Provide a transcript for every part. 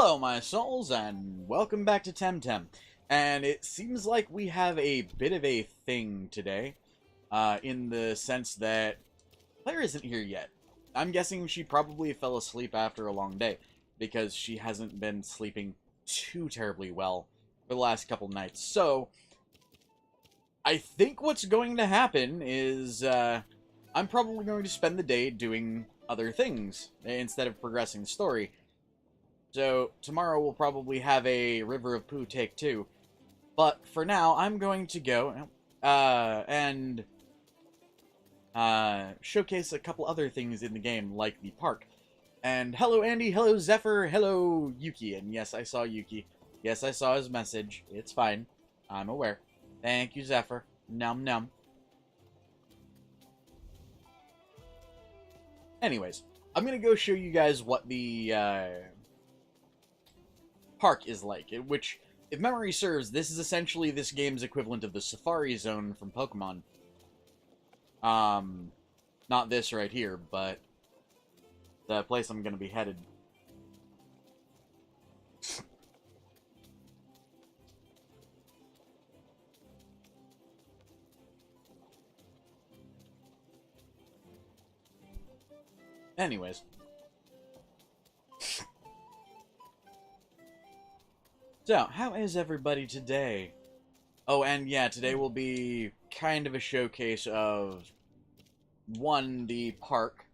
Hello, my souls, and welcome back to TemTem. And it seems like we have a bit of a thing today, in the sense that Claire isn't here yet. I'm guessing she probably fell asleep after a long day, because she hasn't been sleeping too terribly well for the last couple nights. So, I think what's going to happen is, I'm probably going to spend the day doing other things, instead of progressing the story. So, tomorrow we'll probably have a River of Poo take 2. But for now, I'm going to go and showcase a couple other things in the game, like the park. And hello Andy, hello Zephyr, hello Yuki. And yes, I saw Yuki. Yes, I saw his message. It's fine. I'm aware. Thank you, Zephyr. Num num. Anyways, I'm going to go show you guys what the park is like, which, if memory serves, this is essentially this game's equivalent of the Safari Zone from Pokemon. Not this right here, but the place I'm gonna be headed. Anyways. So, how is everybody today? Oh, and yeah, today will be kind of a showcase of, one, the park,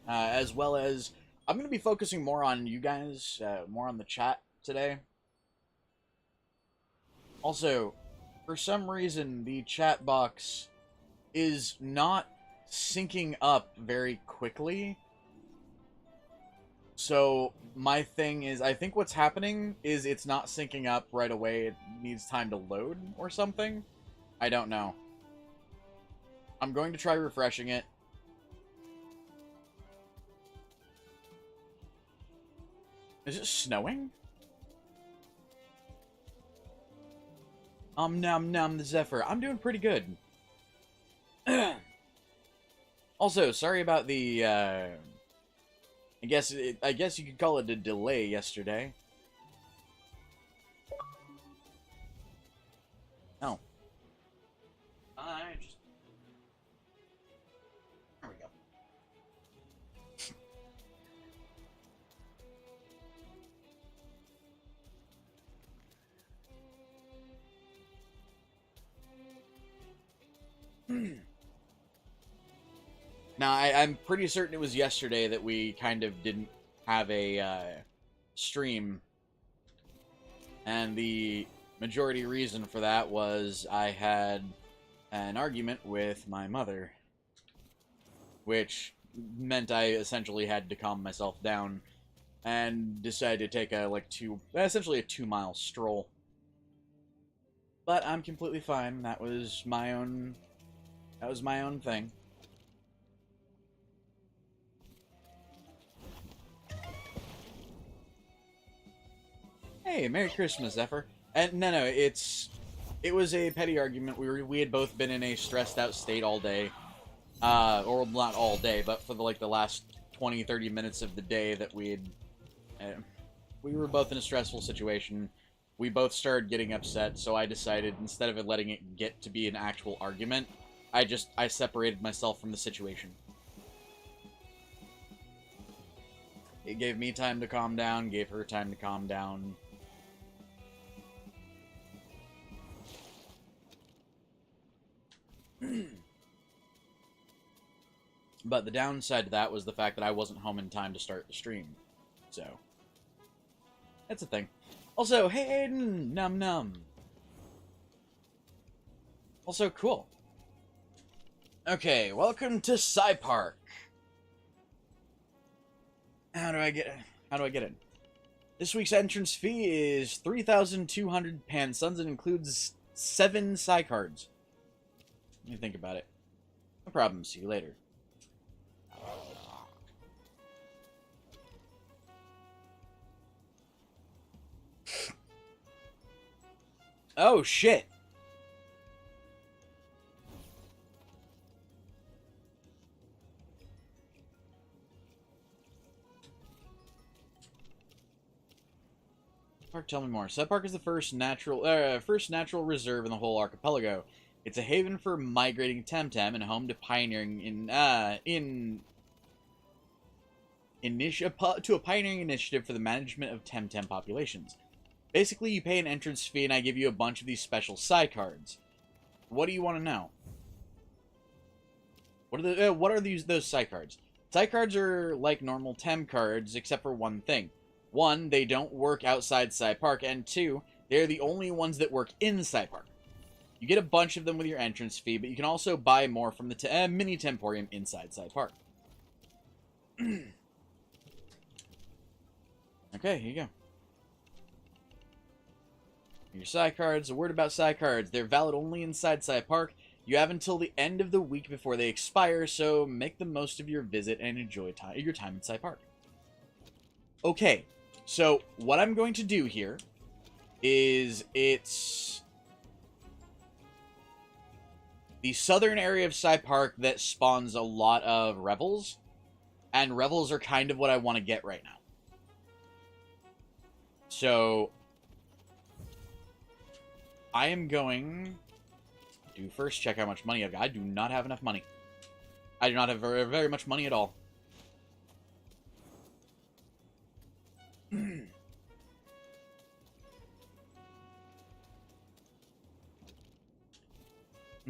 as well as, I'm going to be focusing more on you guys, more on the chat today. Also, for some reason, the chat box is not syncing up very quickly. So, my thing is, I think what's happening is it's not syncing up right away. It needs time to load or something. I don't know. I'm going to try refreshing it. Is it snowing? Nom nom the Zephyr. I'm doing pretty good. Also, sorry about the, I guess you could call it a delay yesterday. Oh. There we go. Now, I'm pretty certain it was yesterday that we kind of didn't have a stream. And the majority reason for that was I had an argument with my mother, which meant I essentially had to calm myself down and decided to take essentially a 2-mile stroll. But I'm completely fine. That was my own thing. Hey, Merry Christmas, Zephyr. And no, it was a petty argument. We had both been in a stressed out state all day. Or not all day, but for the last 20-30 minutes of the day that we were both in a stressful situation. We both started getting upset, so I decided, instead of letting it get to be an actual argument, I separated myself from the situation. It gave me time to calm down, gave her time to calm down. But the downside to that was the fact that I wasn't home in time to start the stream. So, that's a thing. Also, hey Aiden! Num num. Also, cool. Okay, welcome to Sci Park. How do I get in? This week's entrance fee is 3,200 Pansuns and includes 7 Psy cards. Let me think about it. No problem, see you later. Oh, shit! Park, tell me more. Side Park is the first natural reserve in the whole archipelago. It's a haven for migrating TemTem and home to pioneering to a pioneering initiative for the management of TemTem populations. Basically, you pay an entrance fee, and I give you a bunch of these special side cards. What do you want to know? What are those side cards? Side cards are like normal Tem cards, except for one thing. One, they don't work outside Side Park, and two, they're the only ones that work inside Park. You get a bunch of them with your entrance fee, but you can also buy more from the mini Temporium inside Side Park. Okay, here you go. Your side cards. A word about side cards. They're valid only inside Side Park. You have until the end of the week before they expire, so make the most of your visit and enjoy your time in Side Park. Okay, so what I'm going to do here is it's the southern area of Side Park that spawns a lot of Revels, and Revels are kind of what I want to get right now. So I am going to first check how much money I've got. I do not have enough money. I do not have very much money at all.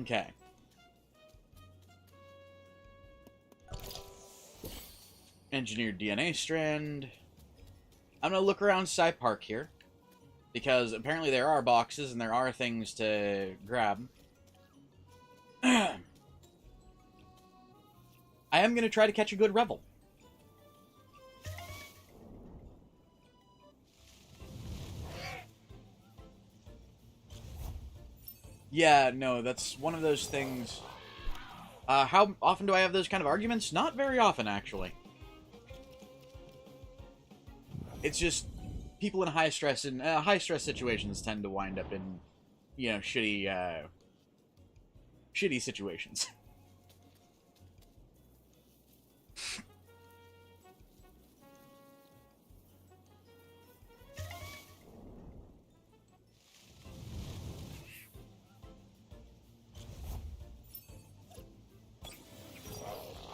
Okay. Engineered DNA strand. I'm going to look around Side Park here, because apparently there are boxes and there are things to grab. I am going to try to catch a good Revel. Yeah, no, that's one of those things. How often do I have those kind of arguments? Not very often, actually. It's just people in high stress situations tend to wind up in, you know, shitty situations.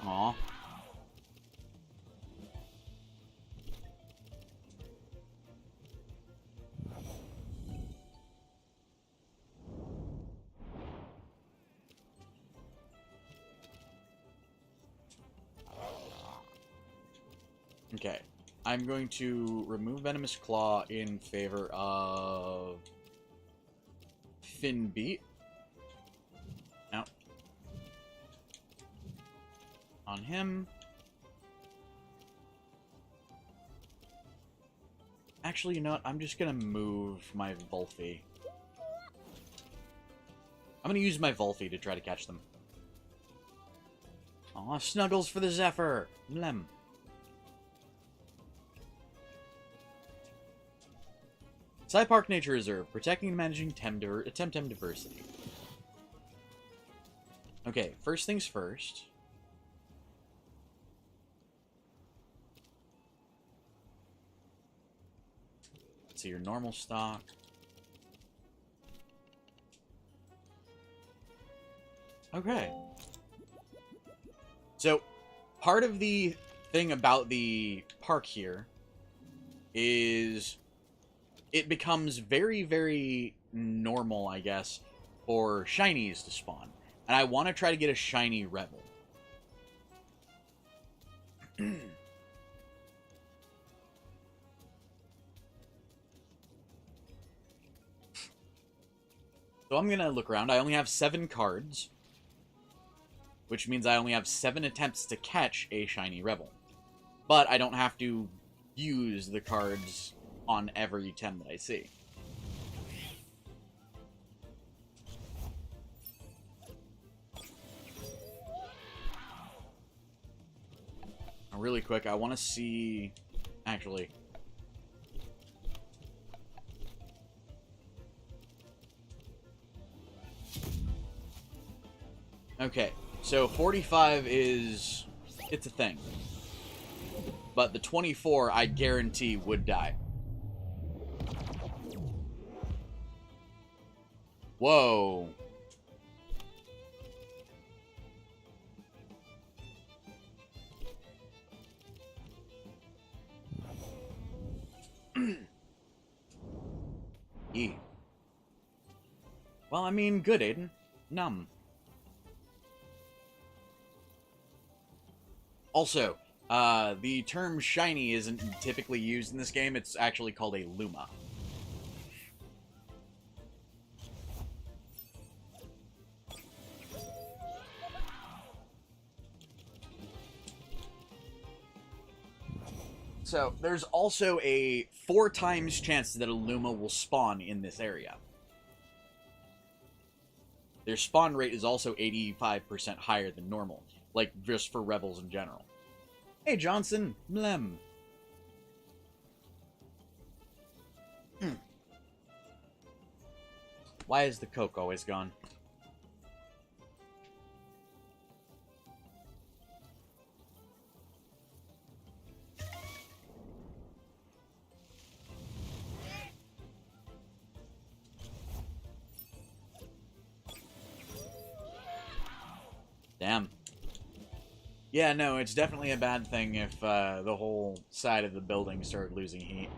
Aw. Okay. I'm going to remove Venomous Claw in favor of Fin Beat. Now, on him. Actually, you know what? I'm just going to move my Volphy. I'm going to use my Volphy to try to catch them. Aw, snuggles for the Zephyr. Lem. Side Park Nature Reserve. Protecting and managing TemTem diversity. Okay, first things first. Let's see your normal stock. Okay. So, part of the thing about the park here is it becomes very, very normal, I guess, for shinies to spawn. And I want to try to get a shiny Rebel. So I'm going to look around. I only have 7 cards, which means I only have 7 attempts to catch a shiny Rebel. But I don't have to use the cards on every Tem that I see. Now, really quick, I want to see... Actually... Okay, so 45 is... It's a thing. But the 24, I guarantee, would die. Whoa. E. Well, I mean, good, Aiden. Num. Also, the term shiny isn't typically used in this game. It's actually called a luma. So, there's also a 4 times chance that a luma will spawn in this area. Their spawn rate is also 85% higher than normal, like just for rebels in general. Hey, Johnson, mlem. Why is the Coke always gone? Damn. Yeah, no, it's definitely a bad thing if the whole side of the building started losing heat.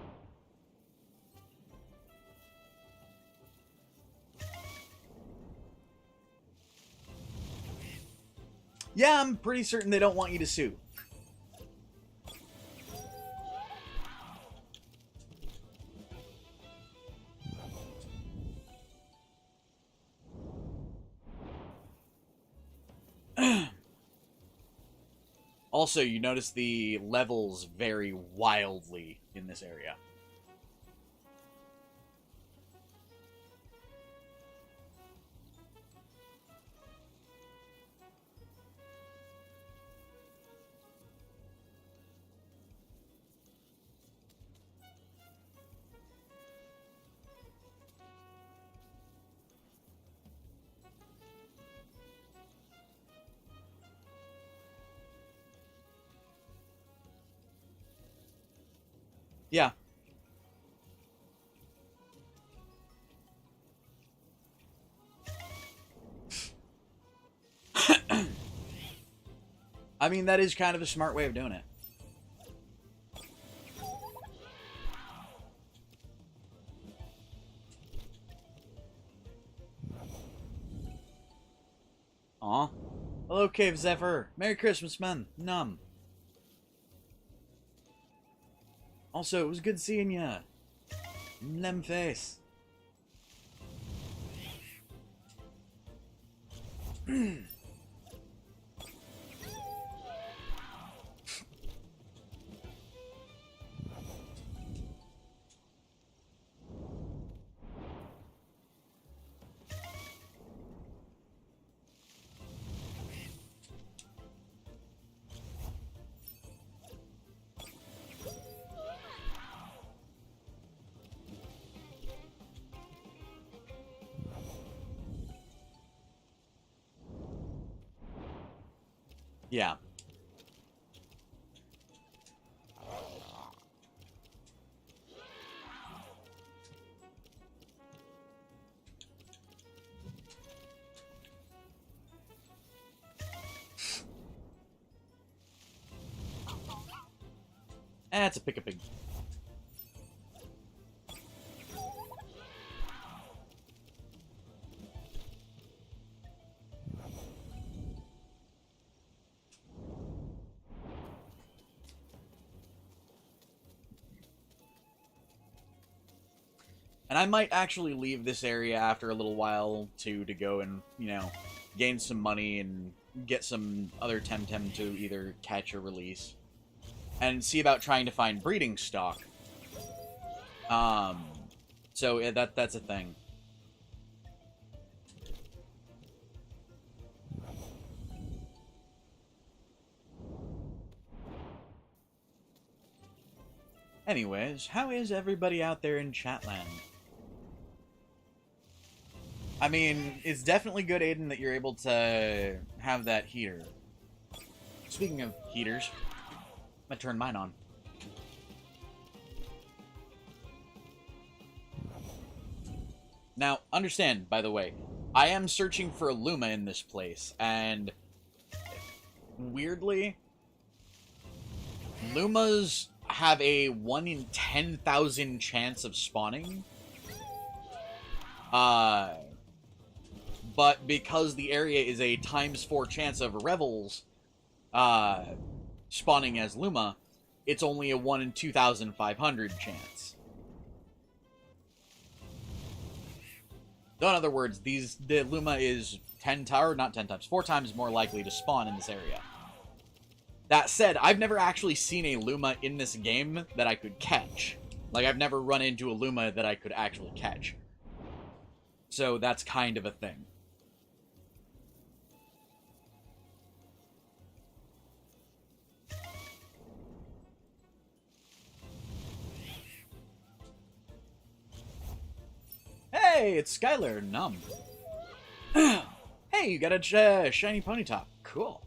Yeah, I'm pretty certain they don't want you to sue. Also, you notice the levels vary wildly in this area. Yeah. I mean, that is kind of a smart way of doing it. Aw. Hello, Cave Zephyr. Merry Christmas, man. Num. Also, it was good seeing ya. Lem face. Yeah. That's a pick-a-pig. And I might actually leave this area after a little while, too, to go and, you know, gain some money and get some other TemTem to either catch or release. And see about trying to find breeding stock. So yeah, that's a thing. Anyways, how is everybody out there in Chatland? I mean, it's definitely good, Aiden, that you're able to have that heater. Speaking of heaters, I'm gonna turn mine on. Now, understand, by the way, I am searching for a Luma in this place, and weirdly, Lumas have a 1 in 10,000 chance of spawning. But because the area is a ×4 chance of Revels spawning as Luma, it's only a 1 in 2,500 chance. So in other words, the Luma is 4 times more likely to spawn in this area. That said, I've never actually seen a Luma in this game that I could catch. Like, I've never run into a Luma that I could actually catch. So that's kind of a thing. Hey, it's Skylar. Num. Hey, you got a shiny pony top. Cool.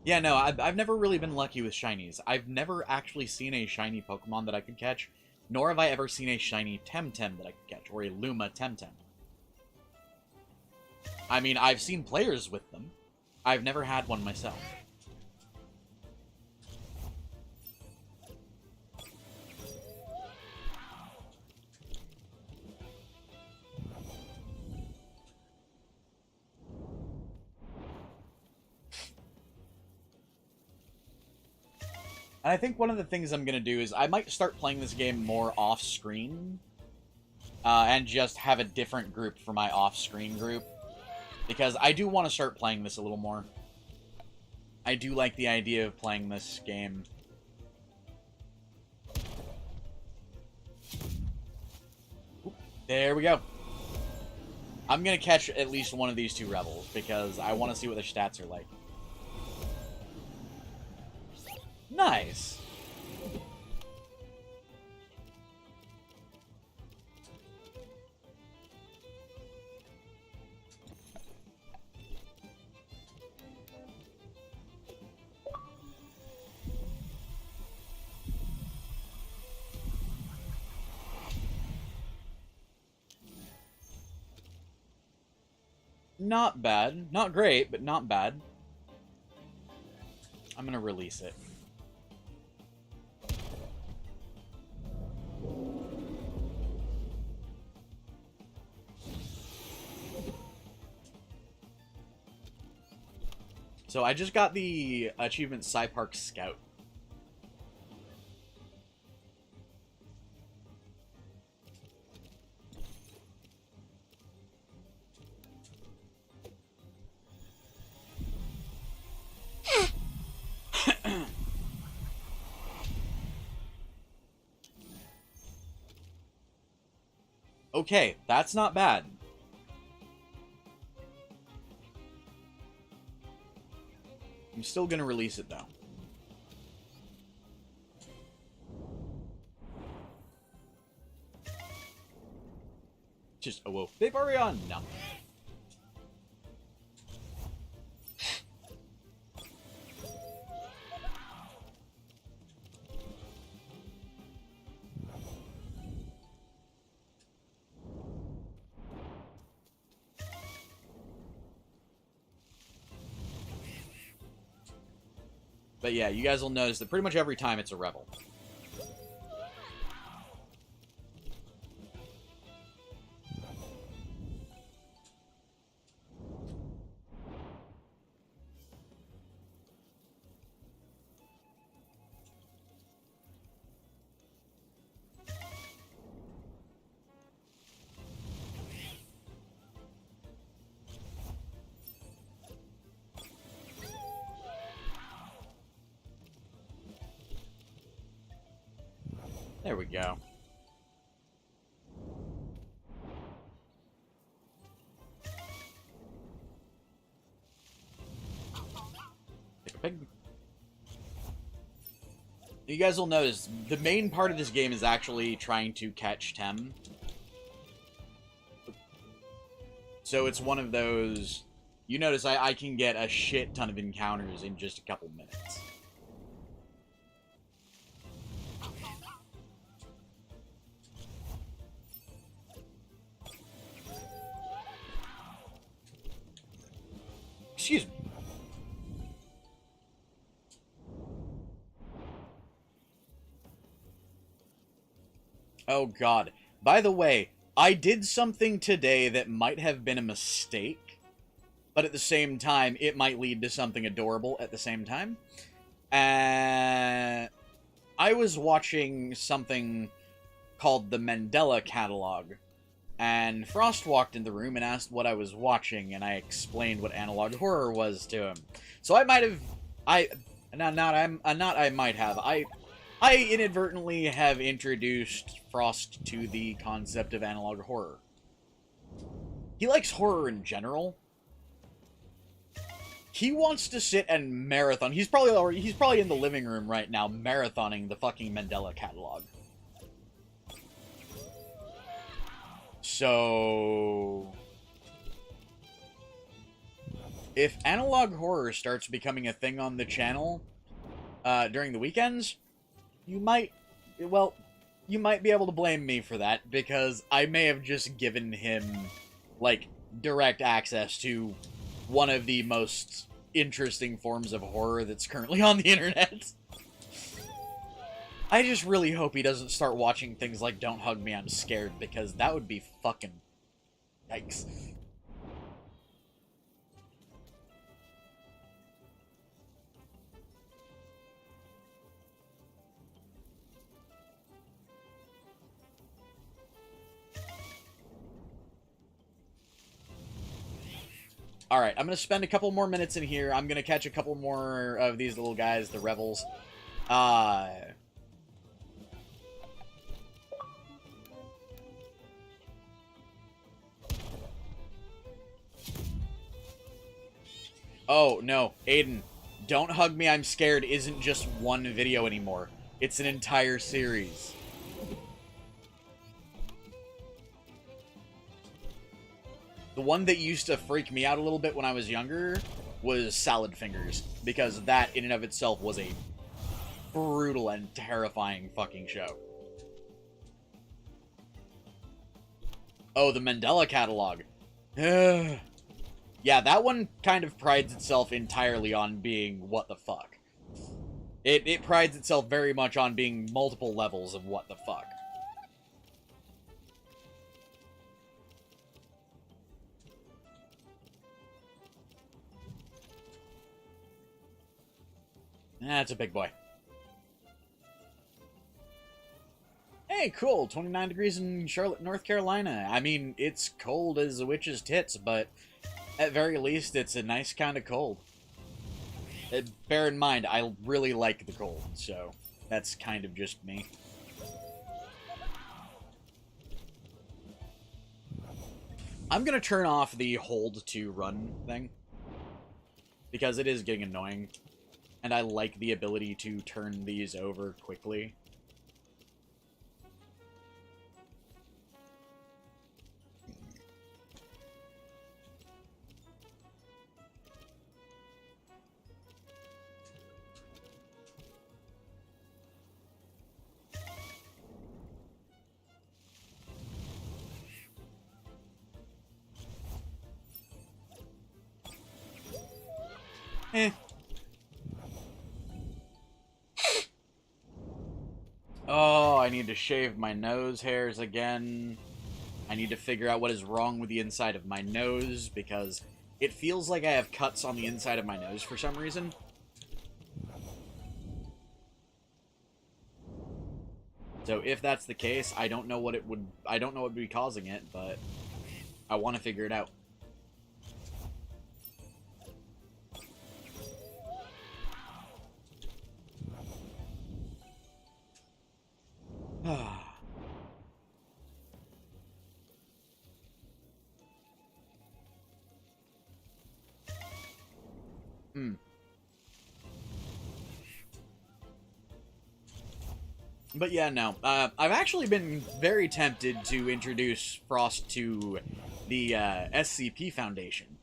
Yeah, no, I've never really been lucky with shinies. I've never actually seen a shiny Pokemon that I could catch, nor have I ever seen a shiny TemTem that I could catch, or a Luma TemTem. I mean, I've seen players with them. I've never had one myself. And I think one of the things I'm going to do is I might start playing this game more off-screen. And just have a different group for my off-screen group. Because I do want to start playing this a little more. I do like the idea of playing this game. Oop, there we go. I'm going to catch at least one of these 2 rebels, because I want to see what their stats are like. Nice. Not bad. Not great, but not bad. I'm gonna release it. So I just got the achievement Park Scout. Okay, that's not bad. I'm still gonna release it, though. Just, oh, whoa. Vaporeon! No. But yeah, you guys will notice that pretty much every time it's a rebel. There we go. Take a pig. You guys will notice, the main part of this game is actually trying to catch Tem. So it's one of those... You notice I can get a shit ton of encounters in just a couple minutes. Excuse me. Oh, God. By the way, I did something today that might have been a mistake, but at the same time, it might lead to something adorable at the same time. I was watching something called the Mandela Catalog, and Frost walked in the room and asked what I was watching, and I explained what analog horror was to him. So I might have... I inadvertently have introduced Frost to the concept of analog horror. He likes horror in general. He wants to sit and marathon. He's probably in the living room right now marathoning the fucking Mandela Catalog. So if analog horror starts becoming a thing on the channel during the weekends, you might be able to blame me for that, because I may have just given him, like, direct access to one of the most interesting forms of horror that's currently on the internet. I just really hope he doesn't start watching things like Don't Hug Me, I'm Scared, because that would be fucking... yikes. Alright, I'm gonna spend a couple more minutes in here. I'm gonna catch a couple more of these little guys, the Revels. Oh, no, Aiden. Don't Hug Me, I'm Scared isn't just one video anymore. It's an entire series. The one that used to freak me out a little bit when I was younger was Salad Fingers, because that in and of itself was a brutal and terrifying fucking show. Oh, the Mandela Catalog. Yeah, that one kind of prides itself entirely on being what the fuck. It prides itself very much on being multiple levels of what the fuck. That's a big boy. Hey, cool. 29 degrees in Charlotte, North Carolina. I mean, it's cold as a witch's tits, but at very least, it's a nice kind of cold. Bear in mind, I really like the cold, so that's kind of just me. I'm gonna turn off the hold to run thing, because it is getting annoying. And I like the ability to turn these over quickly. Oh, I need to shave my nose hairs again. I need to figure out what is wrong with the inside of my nose, because it feels like I have cuts on the inside of my nose for some reason. So if that's the case, I don't know what would be causing it, but I want to figure it out. But yeah, no. I've actually been very tempted to introduce Frost to the SCP Foundation,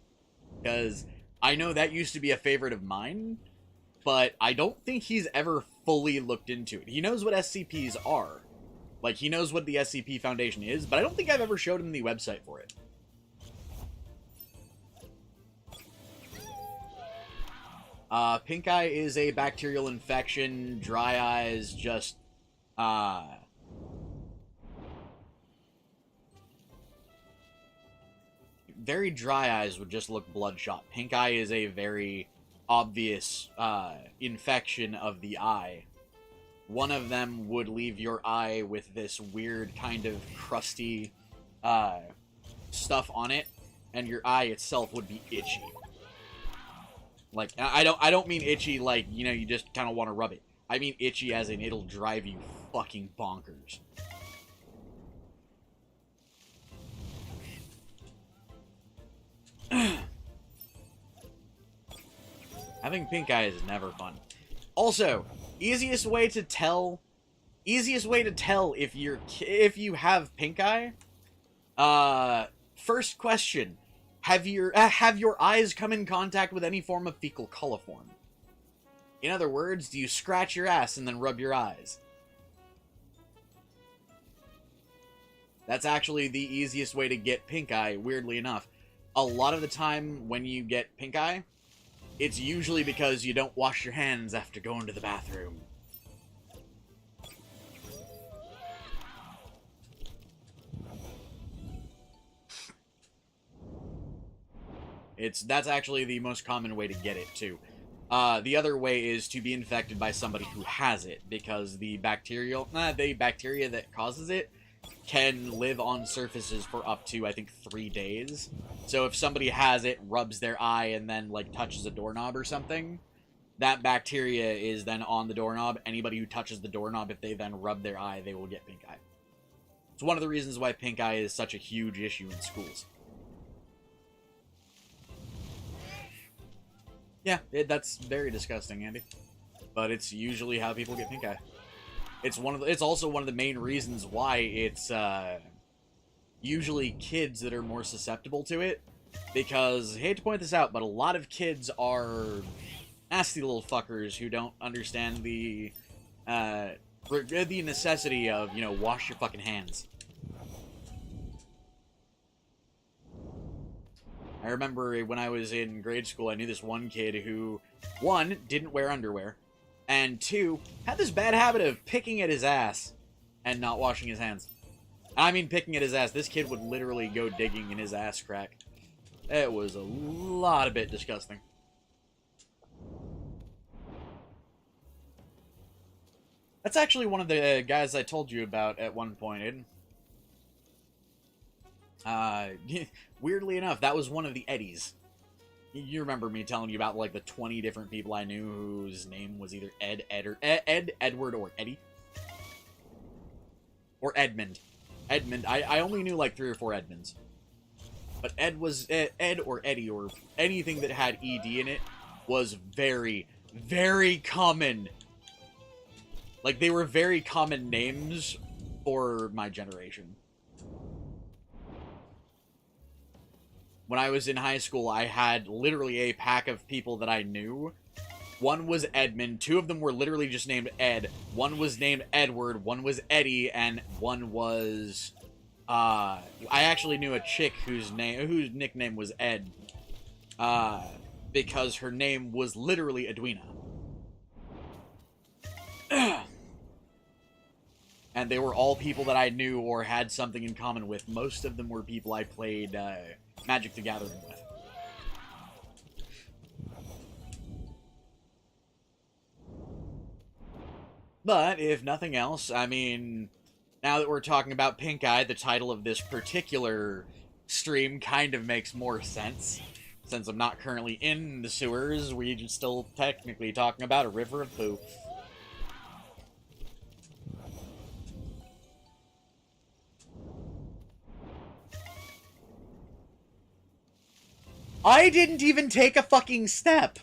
because I know that used to be a favorite of mine, but I don't think he's ever fully looked into it. He knows what SCPs are. Like, he knows what the SCP Foundation is, but I don't think I've ever showed him the website for it. Pink eye is a bacterial infection. Dry eyes just, very dry eyes would just look bloodshot. Pink eye is a very obvious, infection of the eye. One of them would leave your eye with this weird kind of crusty, stuff on it, and your eye itself would be itchy. Like, I don't mean itchy like, you know, you just kind of want to rub it. I mean itchy as in it'll drive you fucking bonkers. Having pink eye is never fun. Also, easiest way to tell if you have pink eye. First question: have your eyes come in contact with any form of fecal coliform? In other words, do you scratch your ass and then rub your eyes? That's actually the easiest way to get pink eye, weirdly enough. A lot of the time when you get pink eye, it's usually because you don't wash your hands after going to the bathroom. That's actually the most common way to get it, too. The other way is to be infected by somebody who has it, because the bacteria that causes it can live on surfaces for up to, I think, 3 days. So if somebody has it, rubs their eye, and then, like, touches a doorknob or something, that bacteria is then on the doorknob. Anybody who touches the doorknob, if they then rub their eye, they will get pink eye. It's one of the reasons why pink eye is such a huge issue in schools. Yeah, that's very disgusting, Andy. But it's usually how people get pink eye. It's also one of the main reasons why it's usually kids that are more susceptible to it. Because, I hate to point this out, but a lot of kids are nasty little fuckers who don't understand the necessity of, you know, wash your fucking hands. I remember when I was in grade school, I knew this one kid who, 1, didn't wear underwear, and 2, had this bad habit of picking at his ass and not washing his hands. I mean picking at his ass. This kid would literally go digging in his ass crack. It was a lot of bit disgusting. That's actually one of the guys I told you about at one point, Aiden. Weirdly enough, that was one of the Eddies. You remember me telling you about, like, the 20 different people I knew whose name was either Ed, Edward, or Eddie? Or Edmund. Edmund. I only knew, like, 3 or 4 Edmonds. But Ed or Eddie or anything that had ED in it was very, very common. Like, they were very common names for my generation. When I was in high school, I had literally a pack of people that I knew. One was Edmund. 2 of them were literally just named Ed. 1 was named Edward. 1 was Eddie. And 1 was... I actually knew a chick whose nickname was Ed. Because her name was literally Edwina. And they were all people that I knew or had something in common with. Most of them were people I played Magic the Gathering with. But, if nothing else, I mean, now that we're talking about pink eye, the title of this particular stream kind of makes more sense. Since I'm not currently in the sewers, we're still technically talking about a river of poo. I didn't even take a fucking step!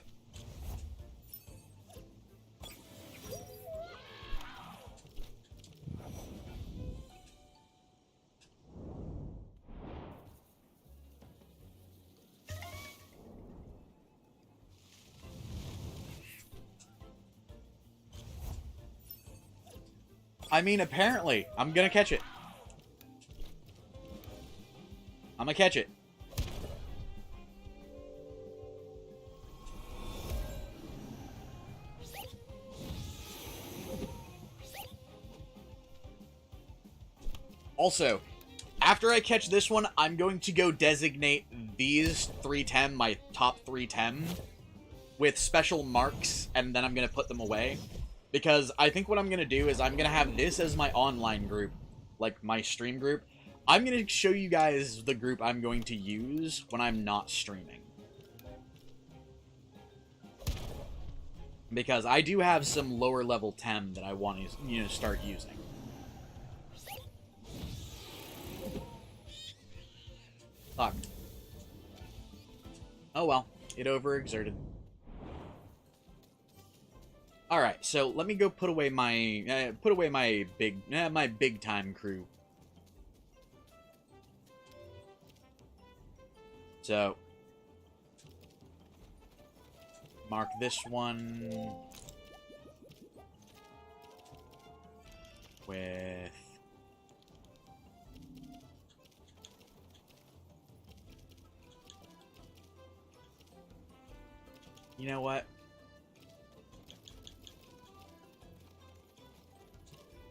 I mean, apparently. I'm gonna catch it. I'm gonna catch it. Also, after I catch this one, I'm going to go designate these 310, my top 310, with special marks, and then I'm going to put them away. Because I think what I'm going to do is I'm going to have this as my online group, like my stream group. I'm going to show you guys the group I'm going to use when I'm not streaming. Because I do have some lower level tem that I want to, start using. Fuck. Oh well, it overexerted. All right, so let me go put away my big time crew. So mark this one with you know what?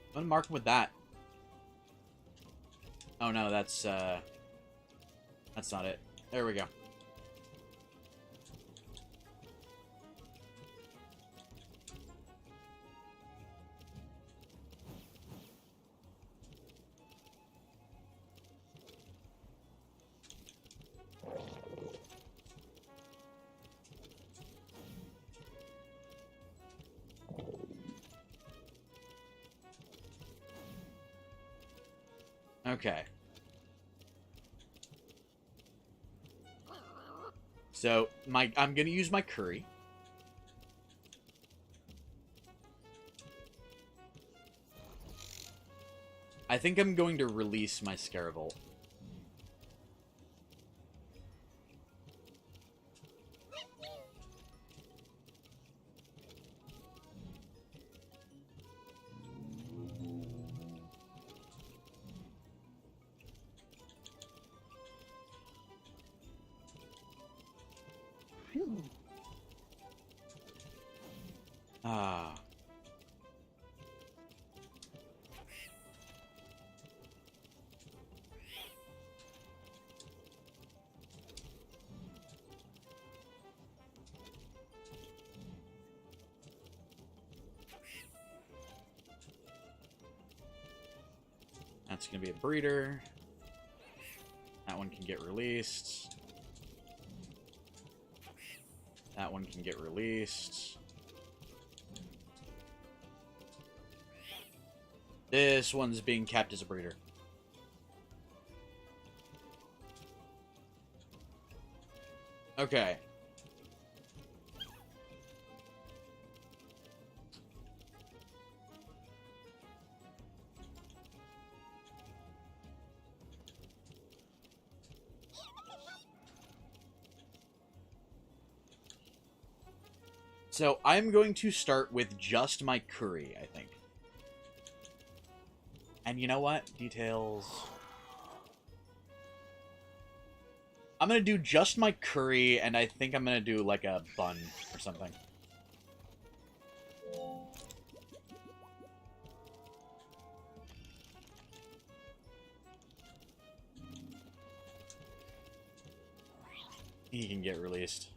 I'm gonna mark him with that. Oh no, that's not it. There we go. Okay. So, I'm gonna use my curry. I think I'm going to release my Scaravolt. Ah. That's going to be a breeder. That one can get released. That one can get released. This one's being kept as a breeder. Okay. So, I'm going to start with just my curry, I think. And you know what? Details. I'm going to do just my curry, and I think I'm going to do like a bun or something. He can get released.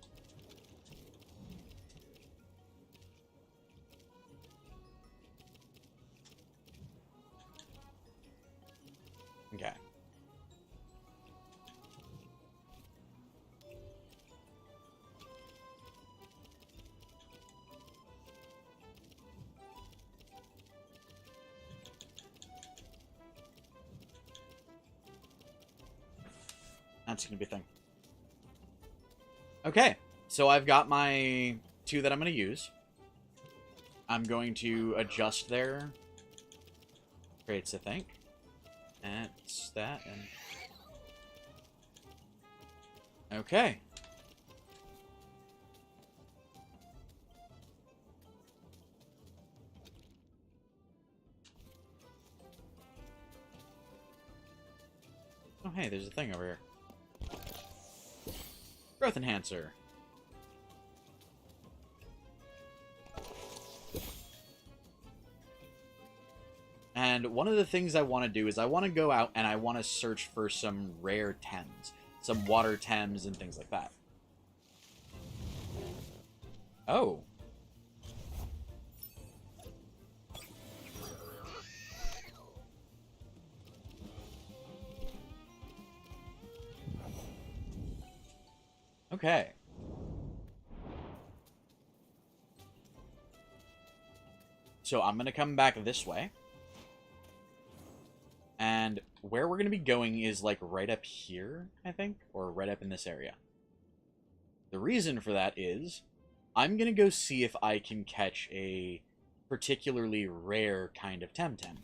Okay. That's gonna be a thing. Okay, so I've got my two that I'm gonna use. I'm going to adjust their traits, I think. That's that, and... Okay. Oh, hey, there's a thing over here. Growth enhancer. And And one of the things I want to do is I want to go out and I want to search for some rare Tems. Some water Tems and things like that. Oh. Okay. So I'm going to come back this way. And where we're going to be going is, like, right up here, I think? Or right up in this area. The reason for that is I'm going to go see if I can catch a particularly rare kind of TemTem.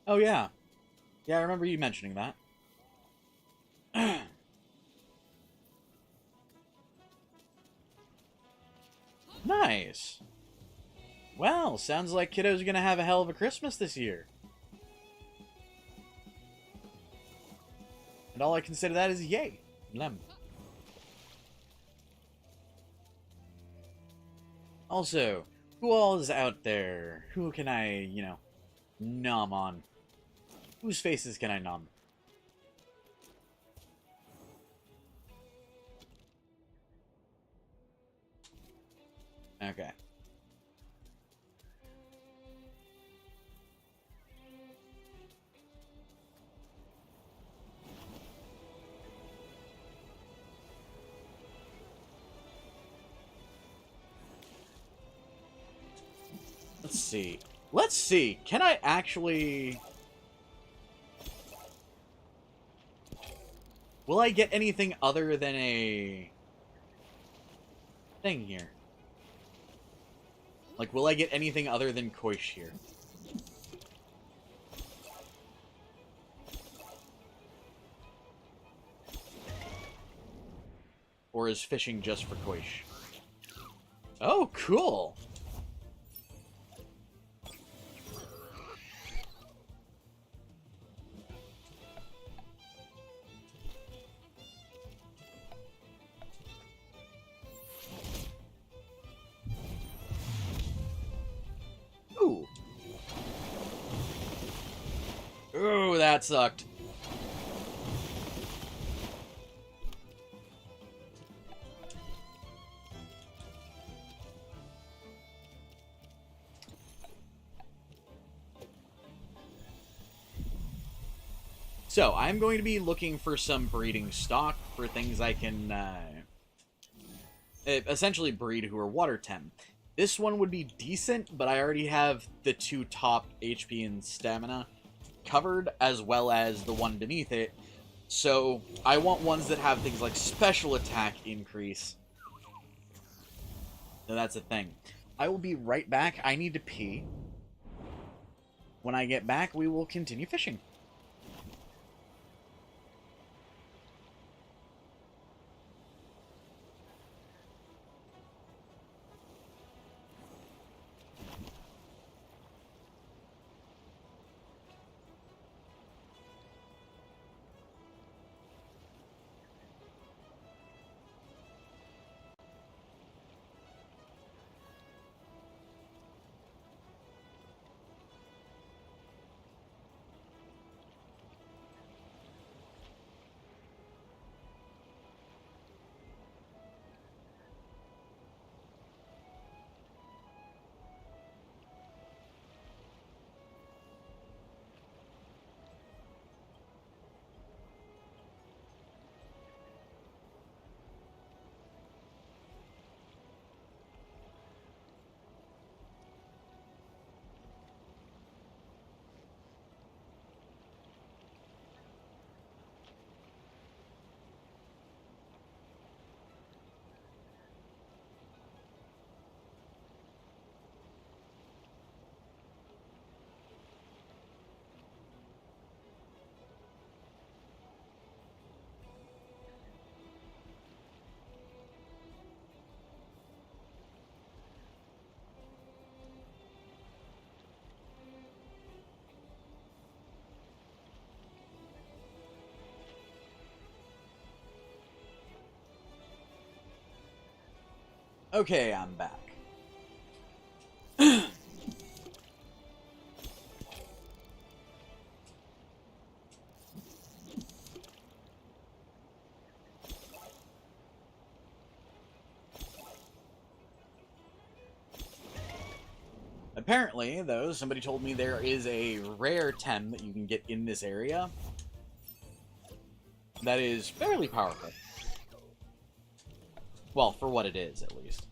Oh, yeah. Yeah, I remember you mentioning that. Nice. Well, sounds like Kiddo's gonna have a hell of a Christmas this year. And all I consider that is yay. Lem. Also, who all is out there? Who can I, you know, nom on? Whose faces can I nom? Okay. Let's see. Let's see. Can I actually... Will I get anything other than a... thing here? Like, will I get anything other than Koish here? Or is fishing just for Koish? Oh, cool! Ooh. Ooh, that sucked. So, I'm going to be looking for some breeding stock for things I can, essentially breed who are water tem. This one would be decent, but I already have the two top HP and stamina covered, as well as the one beneath it. So, I want ones that have things like special attack increase. So that's a thing. I will be right back. I need to pee. When I get back, we will continue fishing. Okay, I'm back. Apparently, though, somebody told me there is a rare Tem that you can get in this area that is fairly powerful. Well, for what it is, at least.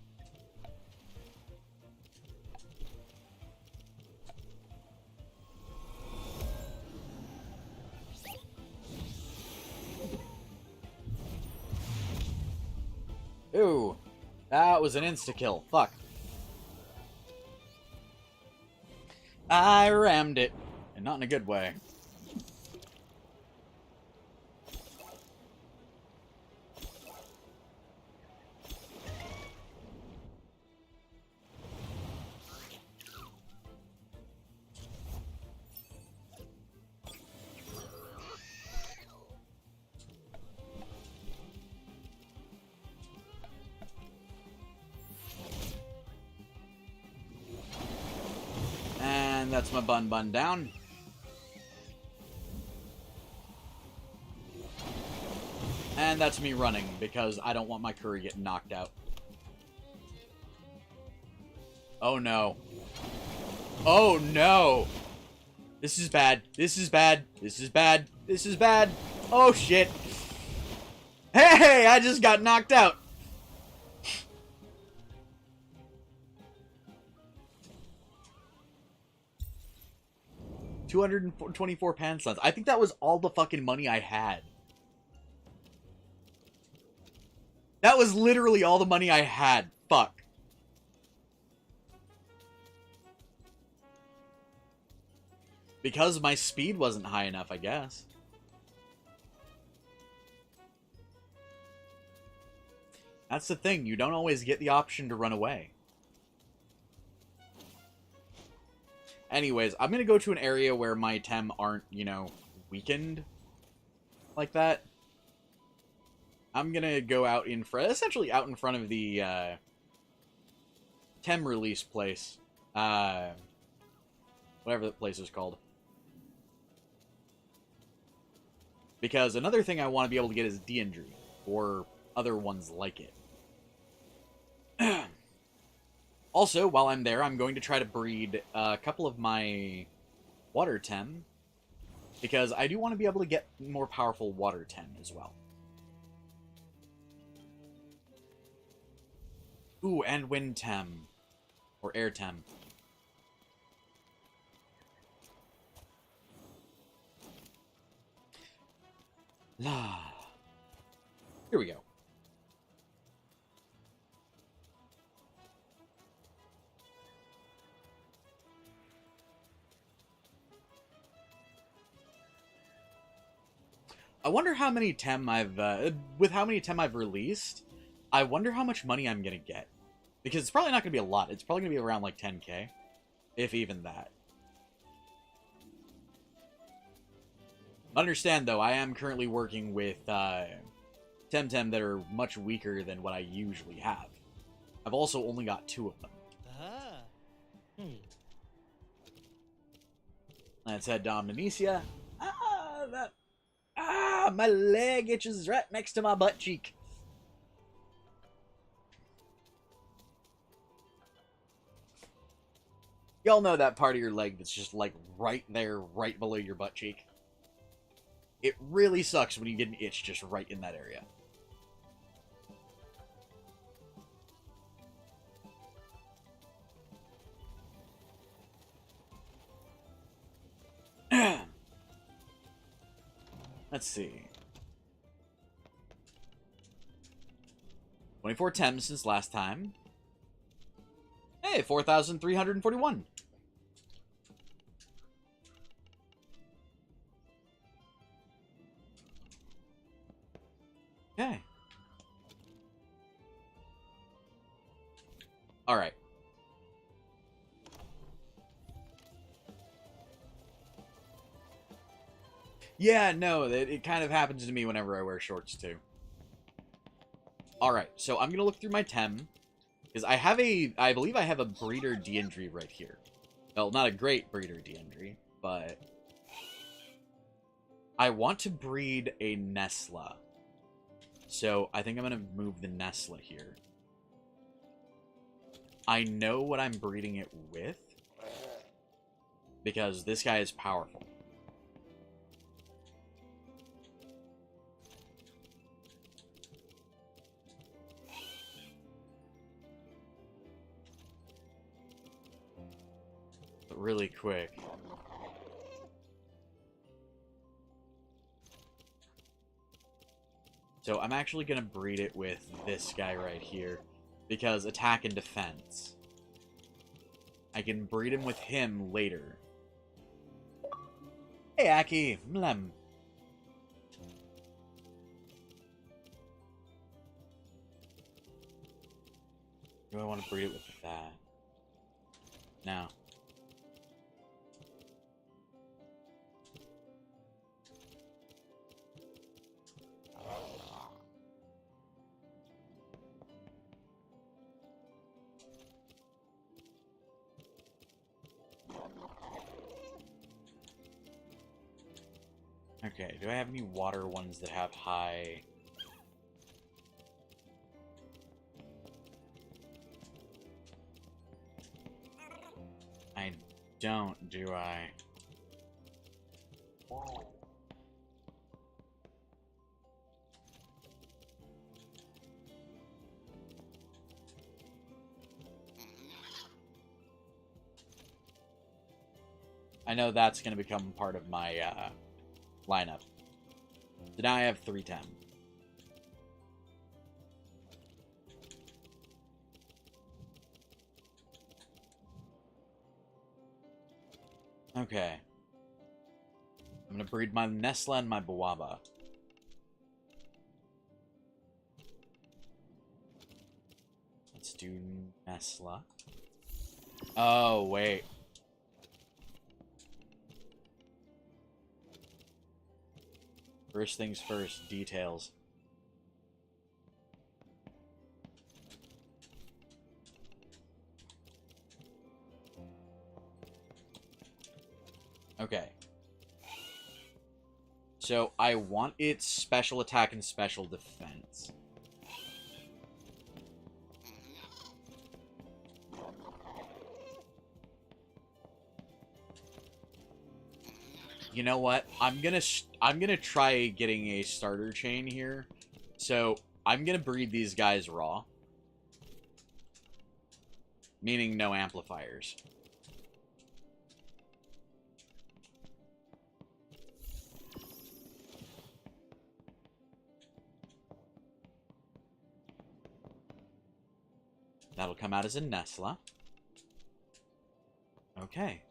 Ooh, that was an insta-kill. Fuck. I rammed it, and not in a good way. And that's my bun down. And that's me running, because I don't want my curry getting knocked out. Oh no. Oh no! This is bad. This is bad. This is bad. This is bad. Oh shit. Hey, I just got knocked out. $224 pan slots. I think that was all the fucking money I had. That was literally all the money I had. Fuck. Because my speed wasn't high enough, I guess. That's the thing. You don't always get the option to run away. Anyways, I'm going to go to an area where my Tem aren't, you know, weakened like that. I'm going to go out in front, essentially out in front of the Tem release place. Whatever that place is called. Because another thing I want to be able to get is de-injury, or other ones like it. Also, while I'm there, I'm going to try to breed a couple of my water Tem, because I do want to be able to get more powerful water Tem as well. Ooh, and wind Tem, or air Tem. La. Here we go. I wonder how many Tem I've, with how many Tem I've released, I wonder how much money I'm gonna get. Because it's probably not gonna be a lot. It's probably gonna be around like 10k. If even that. Understand, though, I am currently working with, TemTem that are much weaker than what I usually have. I've also only got 2 of them. Let's head to Omnimesia. My leg itches right next to my butt cheek. Y'all know that part of your leg that's just, like, right there, right below your butt cheek? It really sucks when you get an itch just right in that area. Let's see. 24 Tem since last time. Hey, 4,341. Okay. Alright. Yeah, no, it kind of happens to me whenever I wear shorts, too. Alright, so I'm gonna look through my Tem. Because I believe I have a breeder de-injury right here. Well, not a great breeder de-injury, but I want to breed a Nesla. So I think I'm going to move the Nesla here. I know what I'm breeding it with. because this guy is powerful. But really quick. So I'm actually going to breed it with this guy right here, because attack and defense. I can breed him with him later. Hey, Aki! Mlem. Do I want to breed it with that? No. Okay, do I have any water ones that have high... I don't, do I? I know that's going to become part of my lineup. So now I have 310. Okay. I'm going to breed my Nesla and my Bawaba. Let's do Nesla. Oh, wait. First things first, details. Okay. So, I want its special attack and special defense. You know what? I'm gonna try getting a starter chain here. So, I'm gonna breed these guys raw. Meaning no amplifiers. That'll come out as a Nesla. Okay.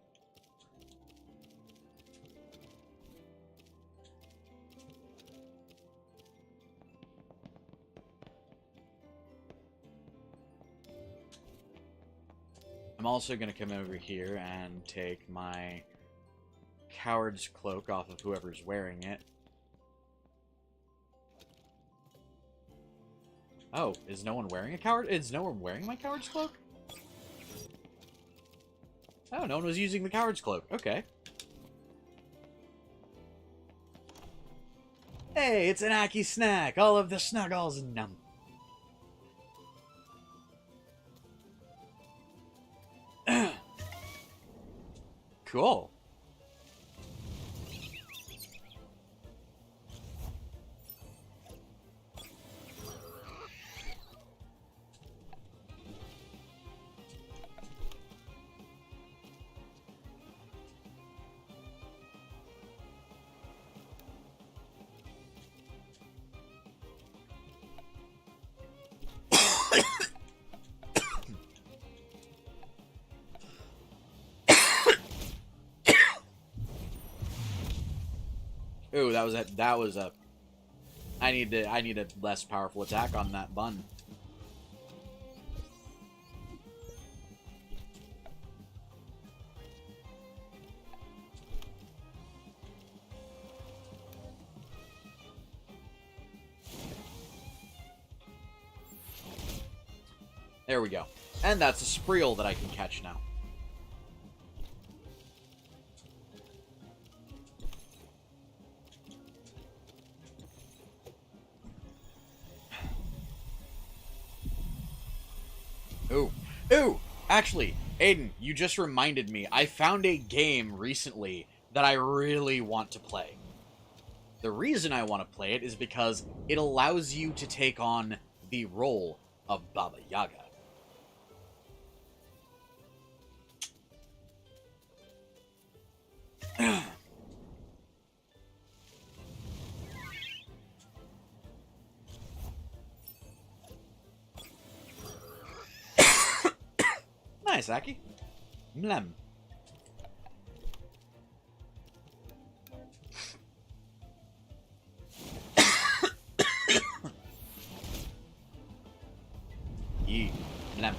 I'm also going to come over here and take my coward's cloak off of whoever's wearing it. Oh, is no one wearing a coward? Is no one wearing my coward's cloak? Oh, no one was using the coward's cloak. Okay. Hey, it's an Aki snack. All of the snuggles. Num. Cool. Ooh, that was a I need a less powerful attack on that bun. There we go. And that's a Spreel that I can catch now. Ooh. Ooh! Actually, Aiden, you just reminded me. I found a game recently that I really want to play. The reason I want to play it is because it allows you to take on the role of Baba Yaga. Nice, Aki. Mlem. Yee. Mlem.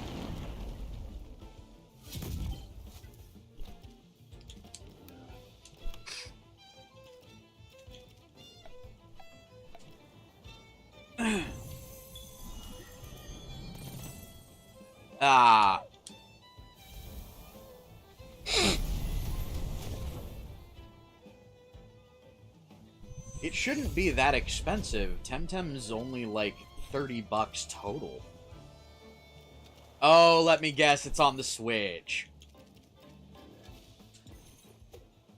Ah. It shouldn't be that expensive. TemTem's only like $30 total. Oh, let me guess, it's on the Switch.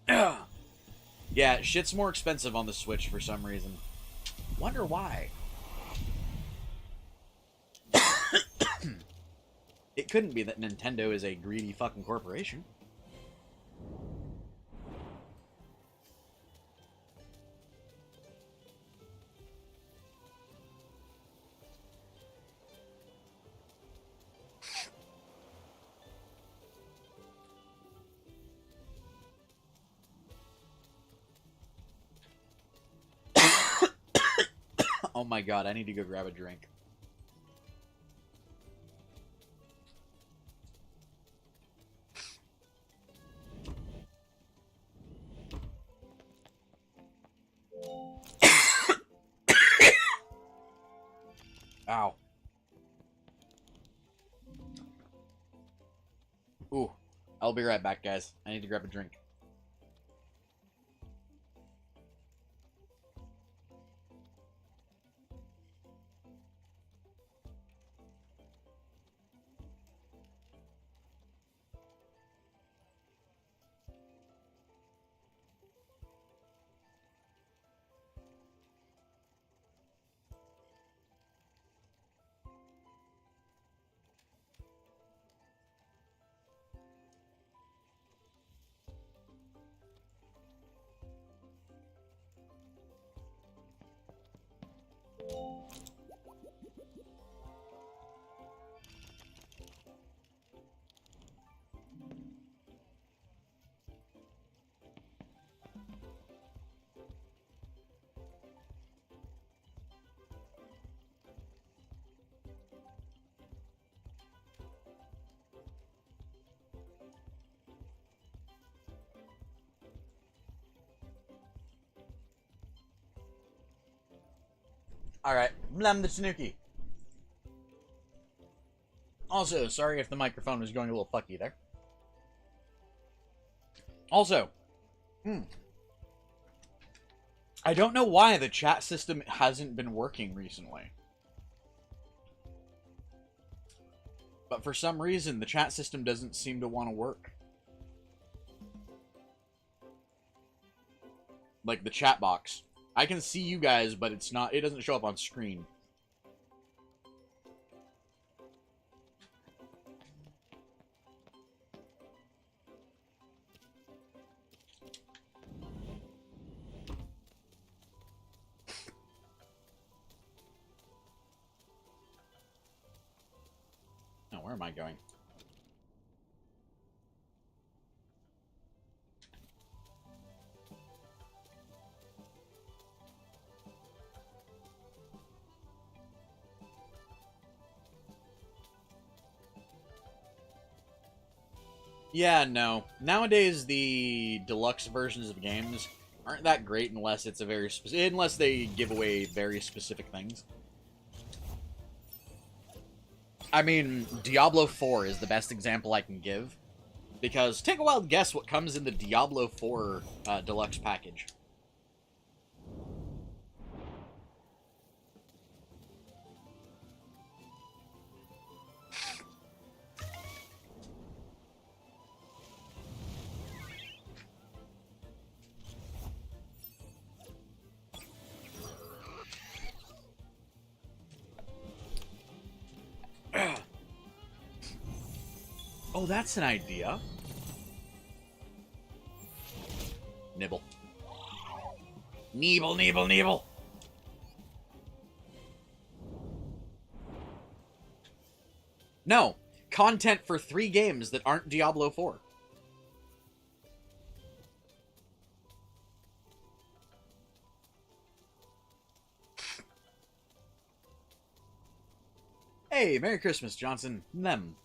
Yeah, shit's more expensive on the Switch for some reason. Wonder why. It couldn't be that Nintendo is a greedy fucking corporation. Oh my god, I need to go grab a drink. Ow. Ooh. I'll be right back, guys. I need to grab a drink. Alright, Mlem the Tanuki. Also, sorry if the microphone was going a little fucky there. Also, I don't know why the chat system hasn't been working recently. But for some reason, the chat system doesn't seem to want to work. Like the chat box. I can see you guys, but it doesn't show up on screen. Oh, where am I going? Yeah, no. Nowadays, the deluxe versions of games aren't that great unless it's a very unless they give away very specific things. I mean, Diablo 4 is the best example I can give, because take a wild guess what comes in the Diablo 4 deluxe package. Oh, that's an idea. Nibble. Neeble, neeble, neeble. No. Content for 3 games that aren't Diablo 4. Hey, Merry Christmas, Johnson. Them.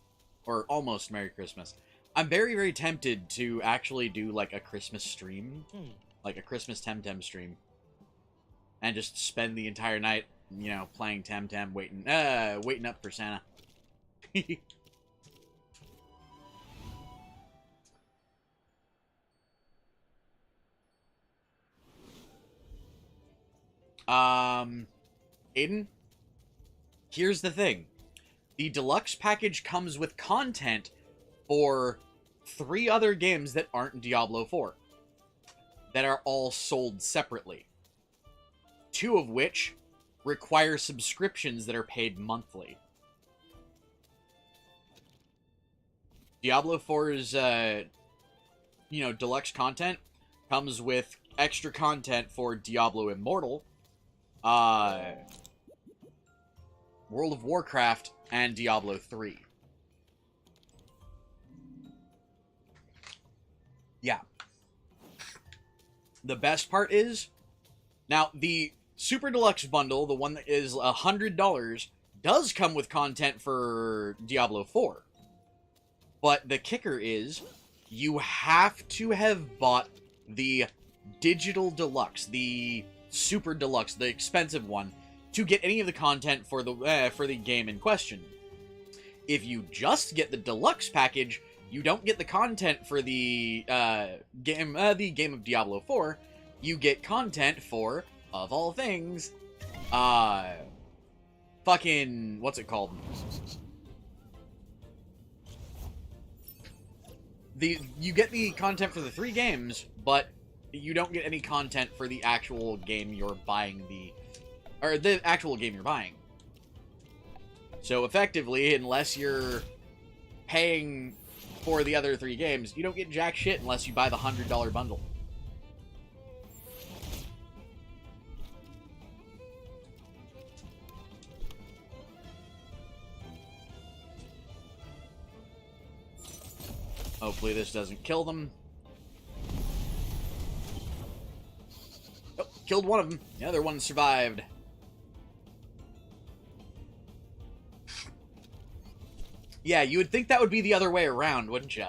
Or almost Merry Christmas. I'm very, very tempted to actually do, like, a Christmas stream. Like, a Christmas TemTem stream. And just spend the entire night, you know, playing TemTem, waiting up for Santa. Aiden? Here's the thing. The deluxe package comes with content for 3 other games that aren't Diablo 4. That are all sold separately. 2 of which require subscriptions that are paid monthly. Diablo 4's, you know, deluxe content comes with extra content for Diablo Immortal, World of Warcraft, and Diablo 3. Yeah. The best part is, now, the Super Deluxe Bundle, the one that is $100, does come with content for Diablo 4. But the kicker is, you have to have bought the Digital Deluxe, the Super Deluxe, the expensive one, to get any of the content for the game in question. If you just get the Deluxe package, you don't get the content for the game of Diablo 4. You get content for, of all things, fucking, what's it called? You get the content for the 3 games, but you don't get any content for the actual game you're buying the actual game you're buying. So effectively, unless you're paying for the other 3 games, you don't get jack shit unless you buy the $100 bundle. Hopefully this doesn't kill them. Oh, killed one of them. The other one survived. Yeah, you would think that would be the other way around, wouldn't you?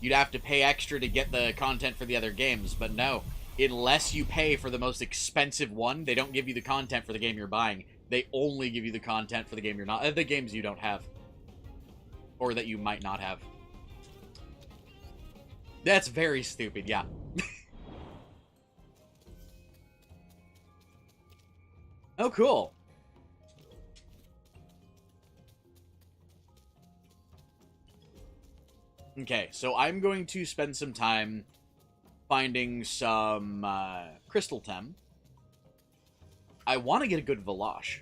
You'd have to pay extra to get the content for the other games, but no. Unless you pay for the most expensive one, they don't give you the content for the game you're buying. They only give you the content for the game you're not... the games you don't have. Or that you might not have. That's very stupid, yeah. Oh, cool. Okay, so I'm going to spend some time finding some crystal tem. I want to get a good Velosh.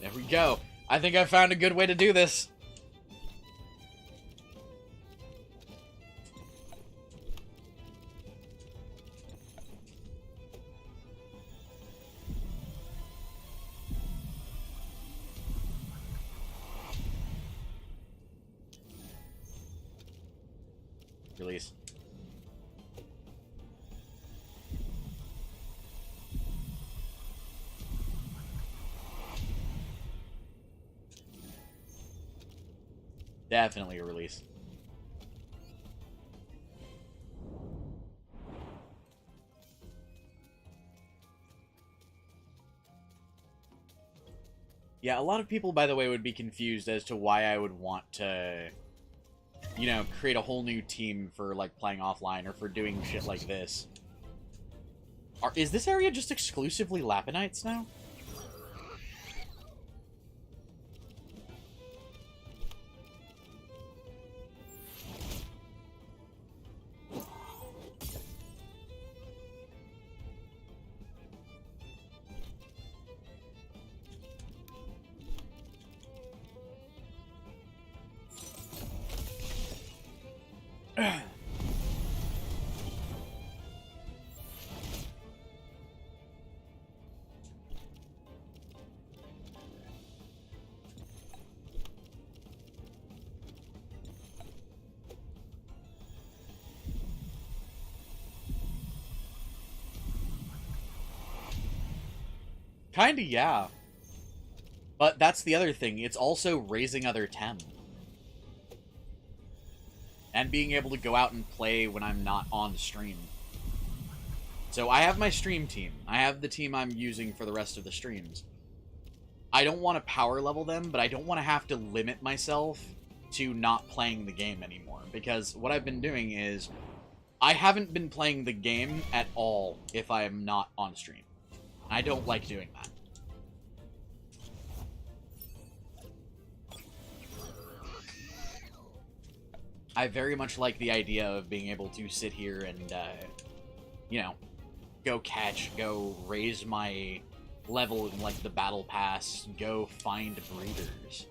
There we go. I think I found a good way to do this. Release. Definitely a release. Yeah, a lot of people, by the way, would be confused as to why I would want to, you know, create a whole new team for, like, playing offline or for doing shit like this. Is this area just exclusively Lapinites now? Kinda, yeah. But that's the other thing. It's also raising other Tem. And being able to go out and play when I'm not on stream. So I have my stream team. I have the team I'm using for the rest of the streams. I don't want to power level them, but I don't want to have to limit myself to not playing the game anymore. Because what I've been doing is, I haven't been playing the game at all if I am not on stream. I don't like doing that. I very much like the idea of being able to sit here and, you know, go catch, go raise my level in, like, the battle pass, go find breeders.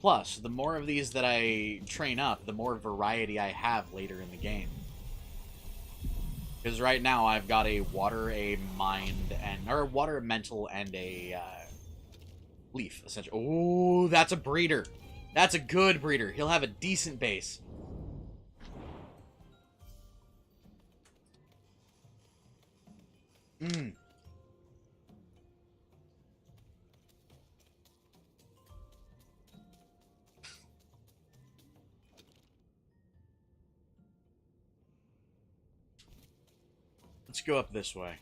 Plus, the more of these that I train up, the more variety I have later in the game. Because right now I've got a water, a mind, or a water, a mental, and a leaf, essentially. Oh, that's a breeder. That's a good breeder. He'll have a decent base. Mmm. Let's go up this way.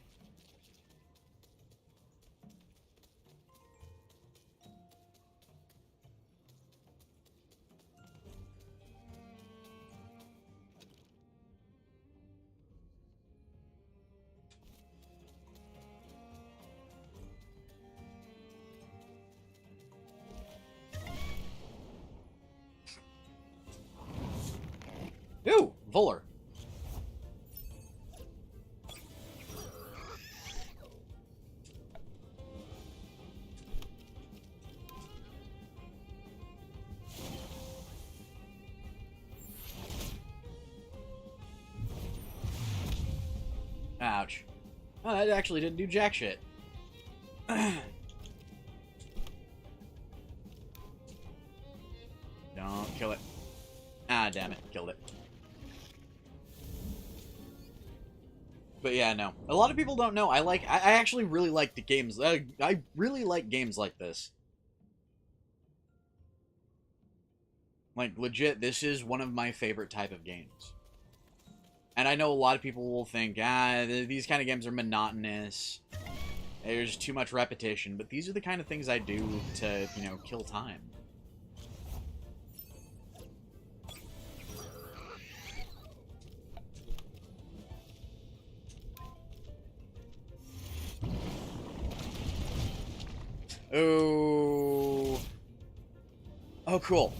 Ooh, Voller. Ouch. Oh, that actually didn't do jack shit. Don't kill it. Ah, damn it. Killed it. But yeah, no. A lot of people don't know. I actually really like the games. I really like games like this. Like, legit, this is one of my favorite type of games. And I know a lot of people will think, these kind of games are monotonous. There's too much repetition. But these are the kind of things I do to, you know, kill time. Oh. Oh, cool.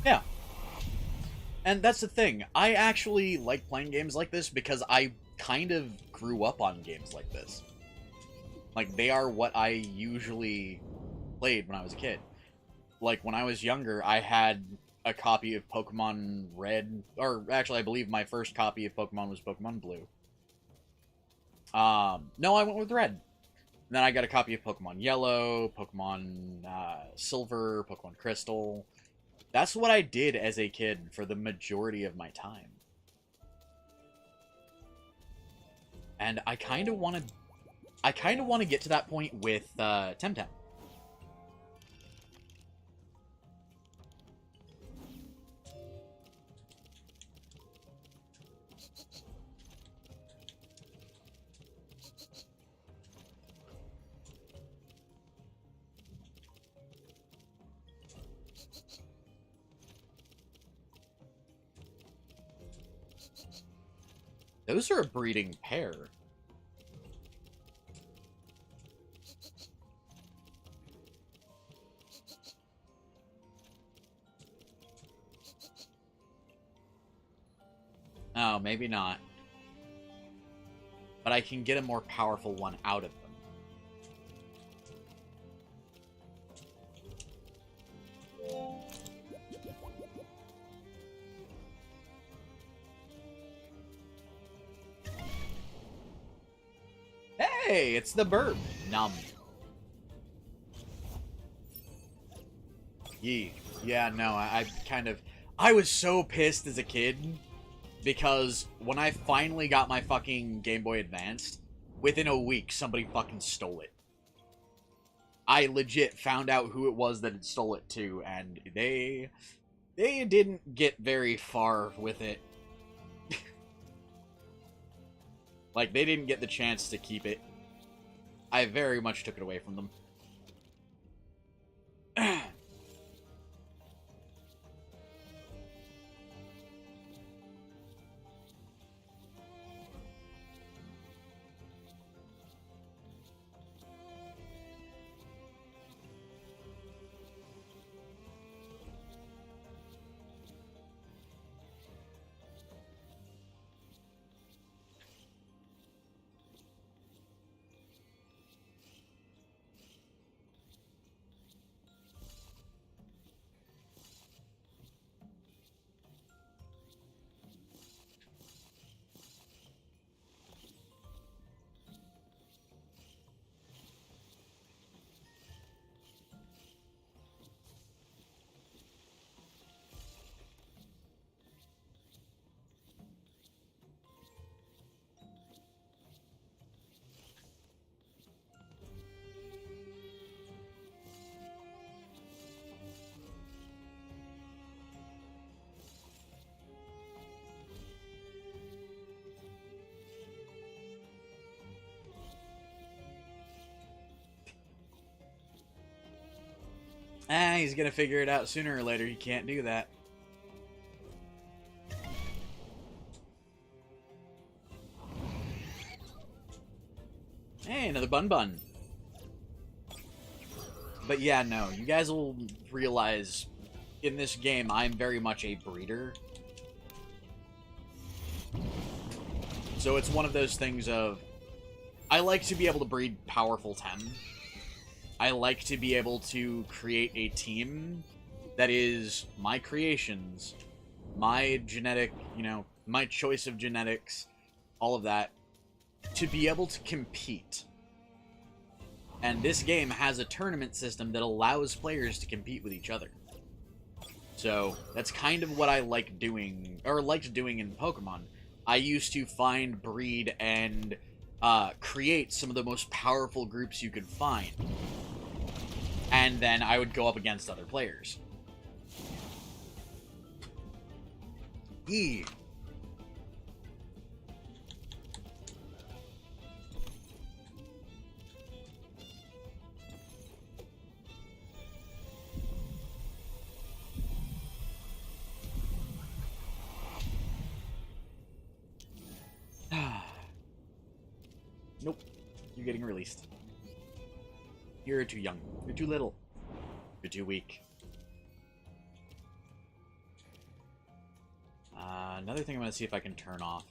Yeah. And that's the thing. I actually like playing games like this because I kind of grew up on games like this. Like, they are what I usually played when I was a kid. Like, when I was younger, I had a copy of Pokemon Red, or actually I believe my first copy of Pokemon was Pokemon Blue. No, I went with Red. And then I got a copy of Pokemon Yellow, Pokemon Silver, Pokemon Crystal. That's what I did as a kid for the majority of my time. And I kind of want to get to that point with TemTem. Those are a breeding pair. Oh, maybe not. But I can get a more powerful one out of them. Hey, it's the bird. Num. Yee. Yeah, no, I was so pissed as a kid because when I finally got my fucking Game Boy Advanced, within a week, somebody fucking stole it. I legit found out who it was that had stole it too, and they didn't get very far with it. Like, they didn't get the chance to keep it. I very much took it away from them. He's gonna figure it out sooner or later. He can't do that. Hey, another bun bun. But yeah, no, you guys will realize in this game I'm very much a breeder. So it's one of those things of, I like to be able to breed powerful Tem. I like to be able to create a team that is my creations, my genetic, my choice of genetics, all of that, to be able to compete. And this game has a tournament system that allows players to compete with each other. So that's kind of what I like doing, or liked doing in Pokemon. I used to find, breed, and create some of the most powerful groups you could find. And then I would go up against other players. Eeeew. Nope. You're getting released. You're too young. You're too little. You're too weak. Another thing I'm going to see if I can turn off.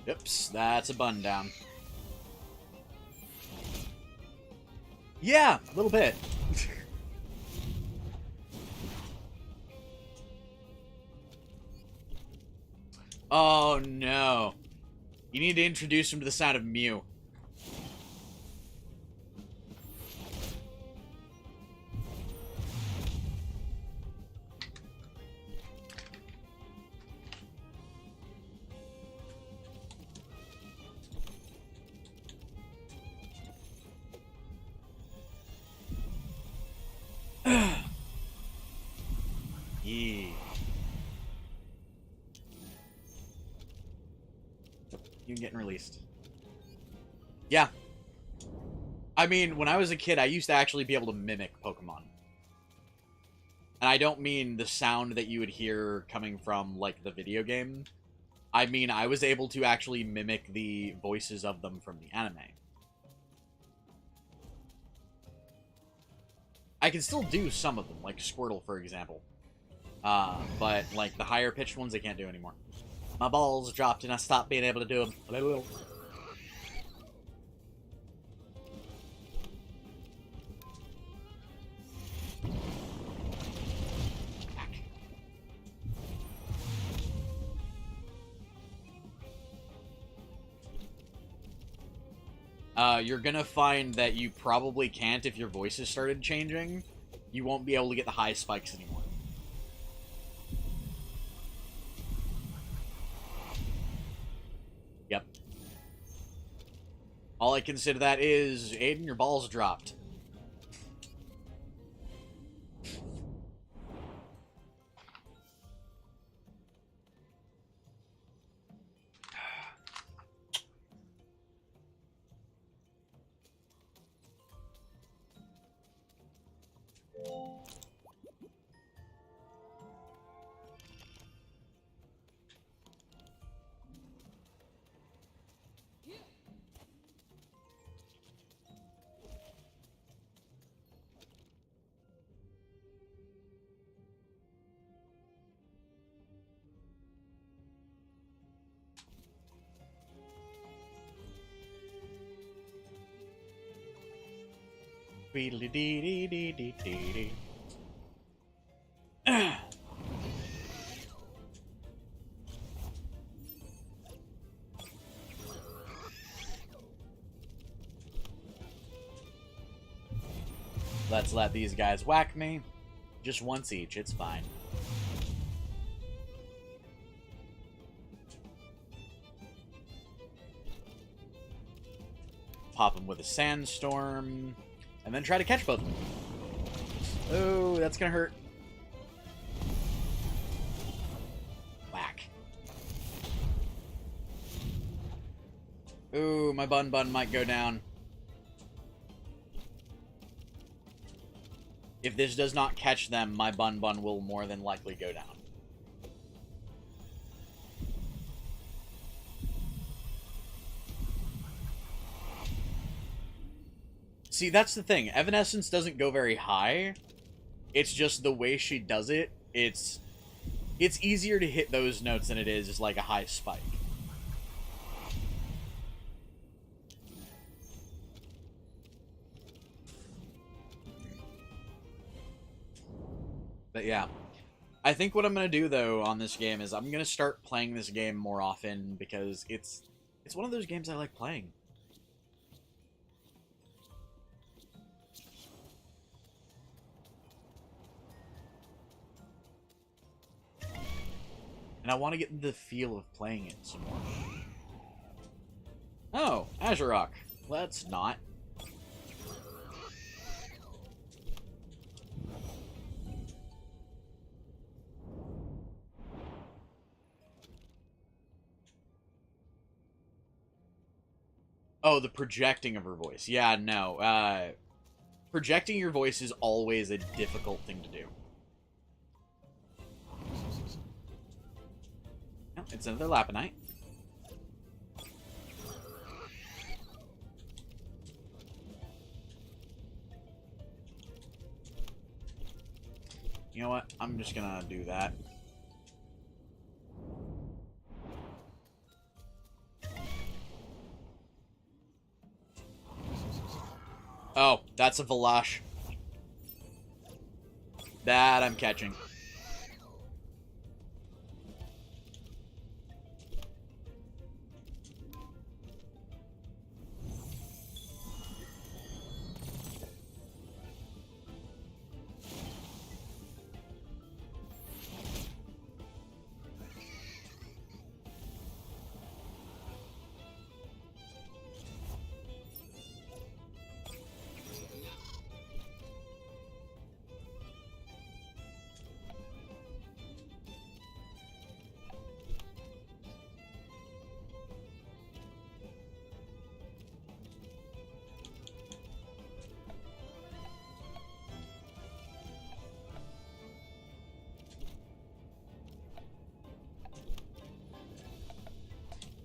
Oops, that's a bun down. Yeah, a little bit. Oh no. You need to introduce him to the sound of Mew. Yeah. You're getting released. Yeah. I mean, when I was a kid, I used to actually be able to mimic Pokemon. And I don't mean the sound that you would hear coming from, like, the video game. I mean, I was able to actually mimic the voices of them from the anime. I can still do some of them, like Squirtle, for example. But, like, the higher pitched ones I can't do anymore. My balls dropped and I stopped being able to do them. You're gonna find that you probably can't if your voices started changing. You won't be able to get the high spikes anymore. Yep. All I consider that is, Aiden, your balls dropped. Let's let these guys whack me. Just once each, it's fine. Pop them with a sandstorm. And then try to catch both of them. Oh, that's gonna hurt. Whack. Ooh, my bun might go down. If this does not catch them, my bun will more than likely go down. See, that's the thing. Evanescence doesn't go very high. It's just the way she does it. It's easier to hit those notes than it is like a high spike. But yeah. I think what I'm going to do, though, on this game is I'm going to start playing this game more often because it's one of those games I like playing. And I want to get the feel of playing it some more. Oh, Azure Rock. Let's not. Oh, the projecting of her voice. Yeah, no. Projecting your voice is always a difficult thing to do. Oh, it's another Lapinite. You know what? I'm just gonna do that. Oh, that's a Velosh. That I'm catching.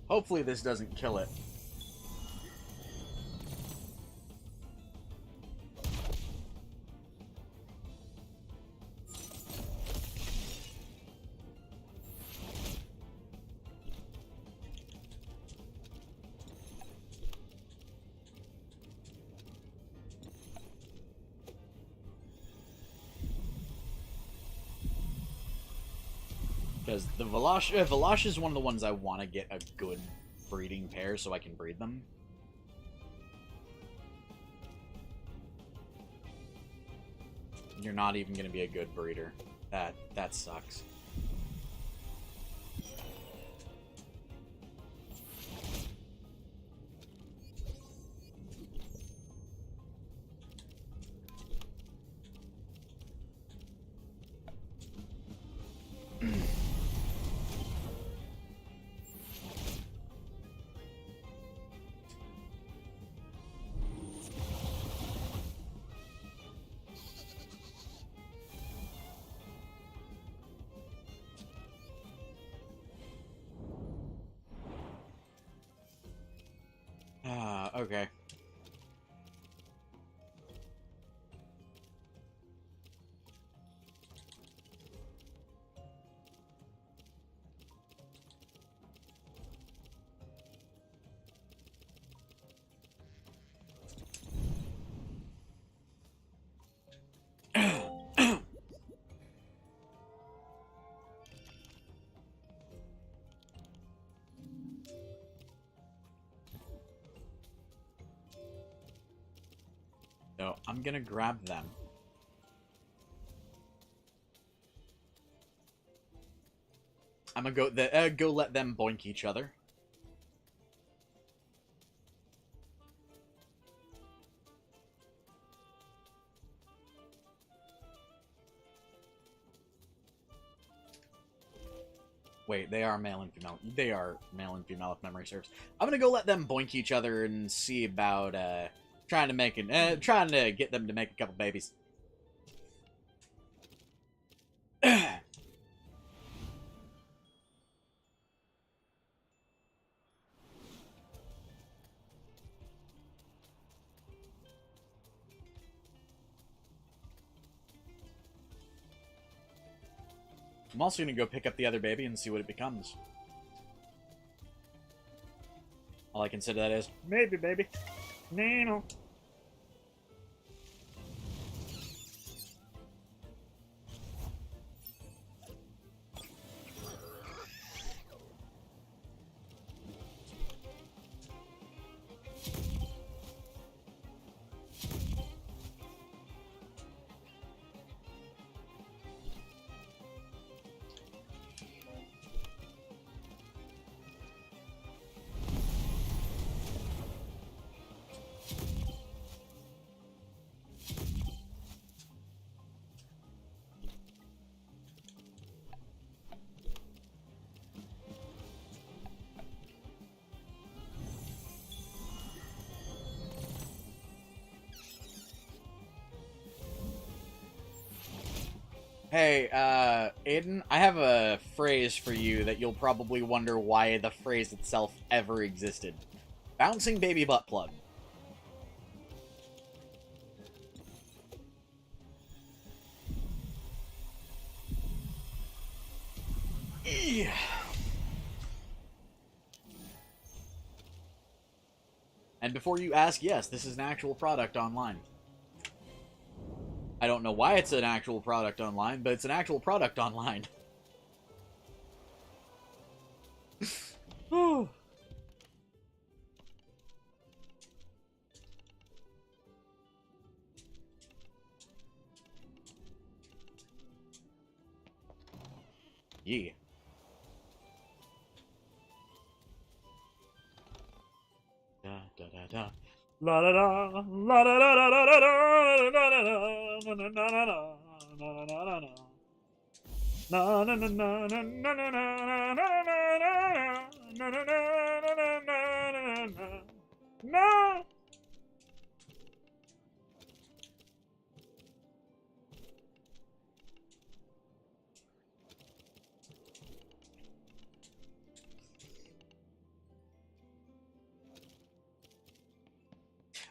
Hopefully this doesn't kill it. Because the Velosh is one of the ones I want to get a good breeding pair so I can breed them. You're not even going to be a good breeder. That sucks. Okay. So I'm gonna grab them. I'm gonna go let them boink each other. Wait, they are male and female. They are male and female if memory serves. I'm gonna go let them boink each other and see about trying to get them to make a couple babies. I'm also gonna go pick up the other baby and see what it becomes. All I consider that is maybe baby. No. Hey, Aiden, I have a phrase for you that you'll probably wonder why the phrase itself ever existed. Bouncing baby butt plug. before you ask, yes, this is an actual product online. I don't know why it's an actual product online, but it's an actual product online. Oh. Yeah. Da da da da. La da da la da da da da da da da da da na na na na na na na na. Na na na na na na na na na na na na na na.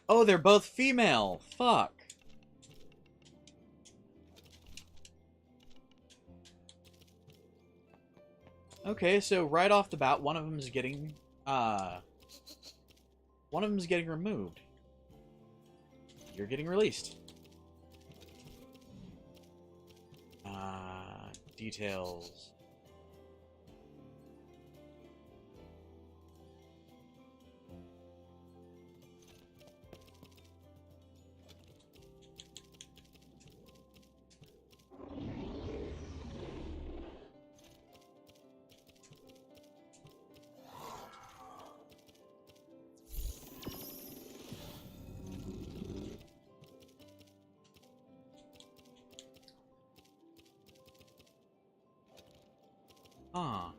Oh, they're both female. Fuck. Okay, so right off the bat, one of them's getting removed. You're getting released. Details. Huh.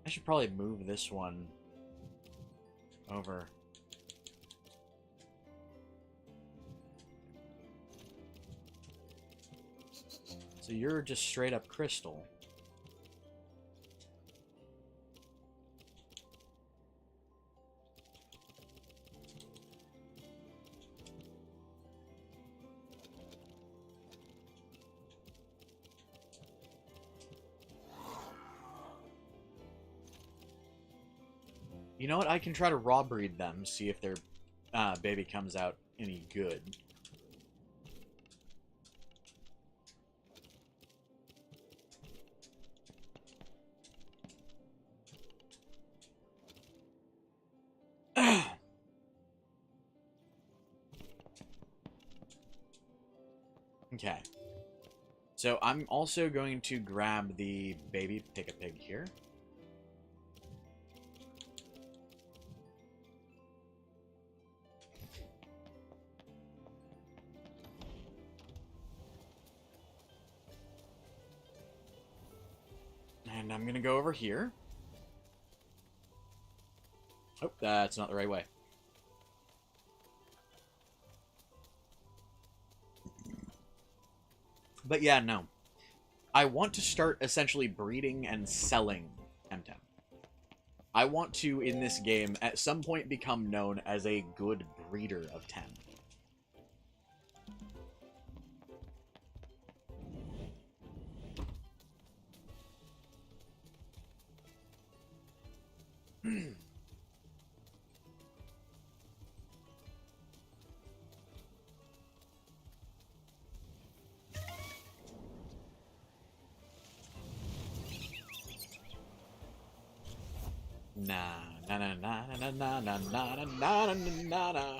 I should probably move this one over. So you're just straight up crystal. You know what? I can try to raw breed them, see if their baby comes out any good. Okay. So I'm also going to grab the baby Pick-a-Pig here. And I'm going to go over here. Oh, that's not the right way. But yeah, no. I want to start essentially breeding and selling TemTem. I want to, in this game, at some point become known as a good breeder of Tem. Na na na na na na na na na na na na.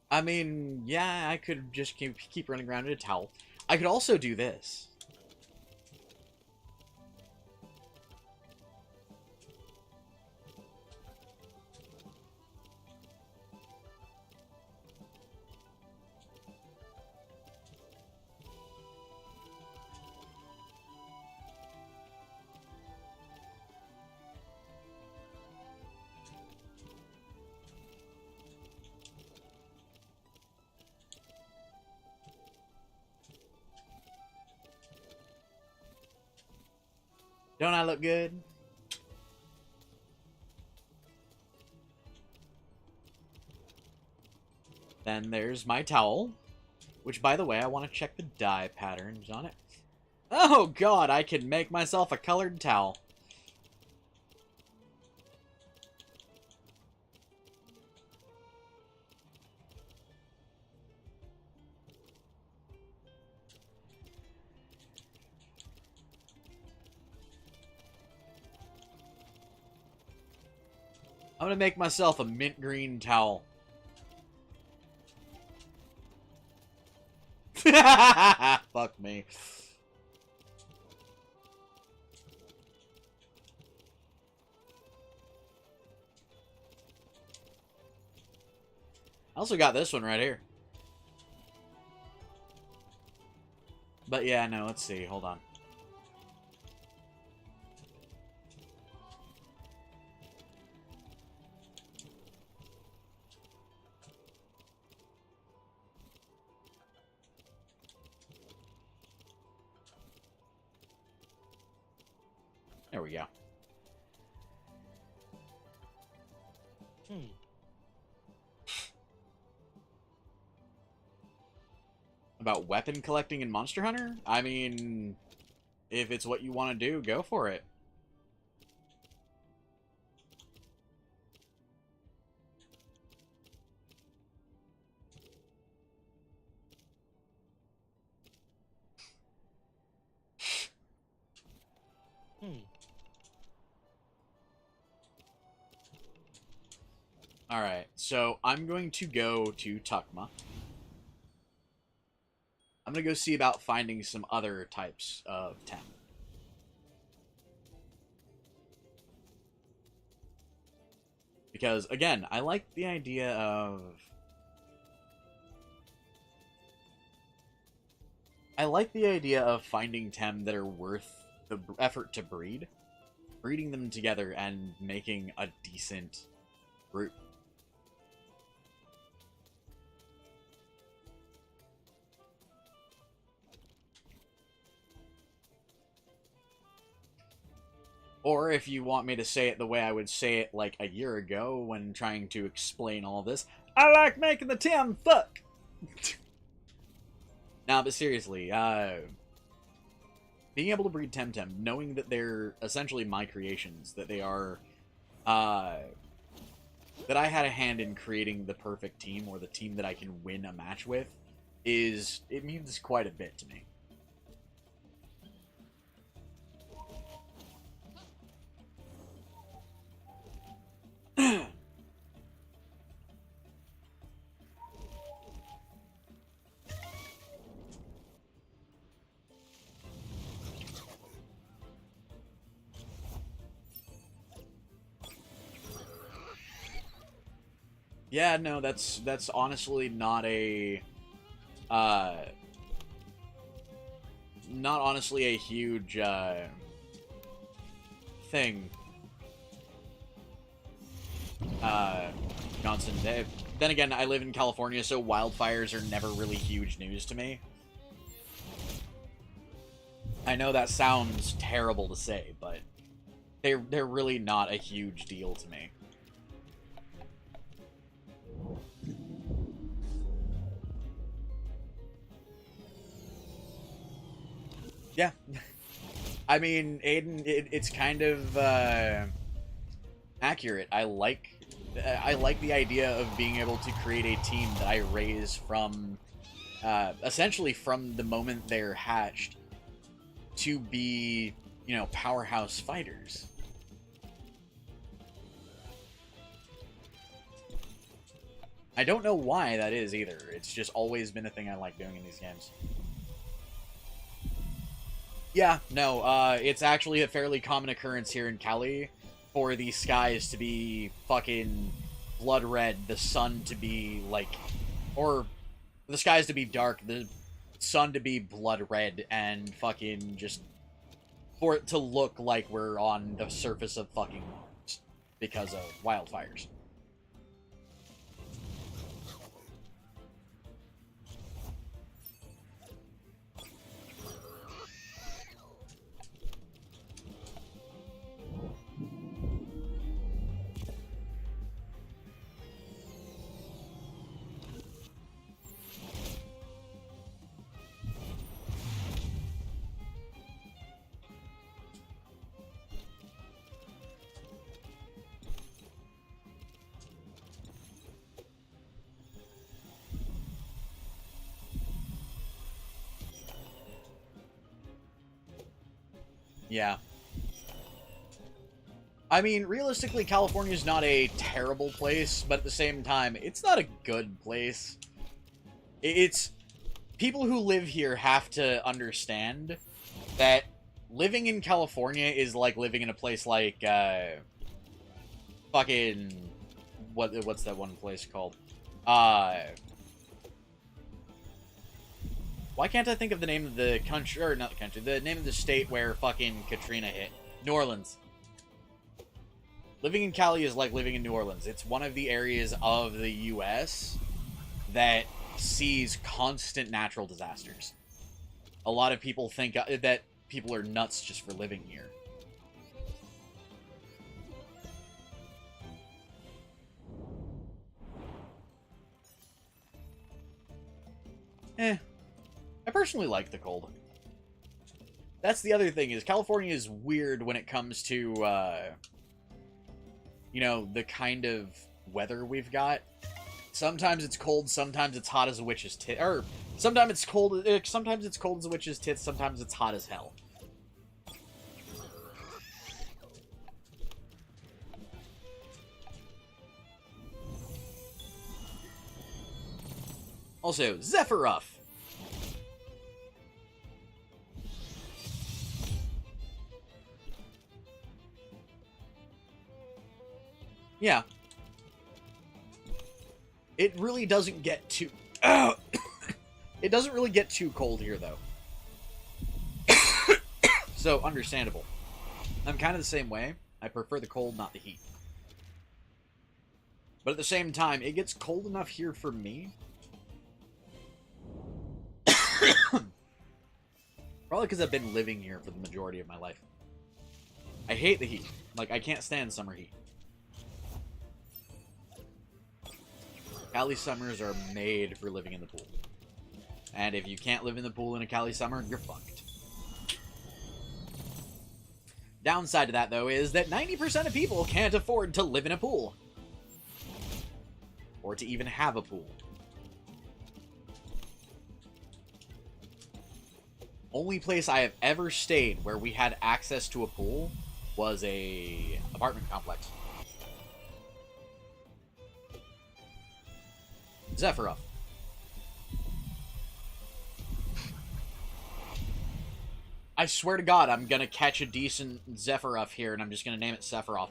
I mean, yeah, I could just keep running around in a towel. I could also do this. Don't I look good? Then there's my towel, which, by the way, I want to check the dye patterns on it. Oh god, I can make myself a colored towel. I'm gonna make myself a mint green towel. Fuck me. I also got this one right here. But yeah, no, let's see. Hold on. There we go. About weapon collecting in Monster Hunter? I mean, if it's what you want to do, go for it. Alright, so I'm going to go to Tuckma. I'm going to go see about finding some other types of Tem. Because, again, I like the idea of... finding Tem that are worth the effort to breed. Breeding them together and making a decent group. Or if you want me to say it the way I would say it like a year ago when trying to explain all this, I like making the Tem fuck! Nah, but seriously, being able to breed TemTem, knowing that they're essentially my creations, that they are, that I had a hand in creating the perfect team, or the team that I can win a match with, it means quite a bit to me. Yeah, no, that's honestly not a, not honestly a huge, thing. Johnson. Then again, I live in California, so wildfires are never really huge news to me. I know that sounds terrible to say, but they're really not a huge deal to me. Yeah. I mean, Aiden, it's kind of accurate. I like the idea of being able to create a team that I raise from essentially from the moment they're hatched to be, you know, powerhouse fighters. I don't know why that is either. It's just always been a thing I like doing in these games. Yeah, no, it's actually a fairly common occurrence here in Cali for the skies to be fucking blood red, the sun to be, like, or the skies to be dark, the sun to be blood red, and fucking just for it to look like we're on the surface of fucking Mars because of wildfires. Yeah. I mean, realistically, California's not a terrible place, but at the same time, it's not a good place. It's... People who live here have to understand that living in California is like living in a place like, fucking... What's that one place called? Why can't I think of the name of the country, or not the country, the name of the state where fucking Katrina hit? New Orleans. Living in Cali is like living in New Orleans. It's one of the areas of the U.S. that sees constant natural disasters. A lot of people think that people are nuts just for living here. I personally like the cold. That's the other thing, is California is weird when it comes to, you know, the kind of weather we've got. Sometimes it's cold, sometimes it's hot as a witch's tit, or sometimes it's cold as a witch's tits, sometimes it's hot as hell. Also, Zephyruff. Yeah. It really doesn't get too... It doesn't really get too cold here, though. So, understandable. I'm kind of the same way. I prefer the cold, not the heat. But at the same time, it gets cold enough here for me. Probably because I've been living here for the majority of my life. I hate the heat. Like, I can't stand summer heat. Cali summers are made for living in the pool. And if you can't live in the pool in a Cali summer, you're fucked. Downside to that, though, is that 90% of people can't afford to live in a pool. Or to even have a pool. Only place I have ever stayed where we had access to a pool was a apartment complex. Zephyruff. I swear to God, I'm gonna catch a decent Zephyruff here, and I'm just gonna name it Sephiroth.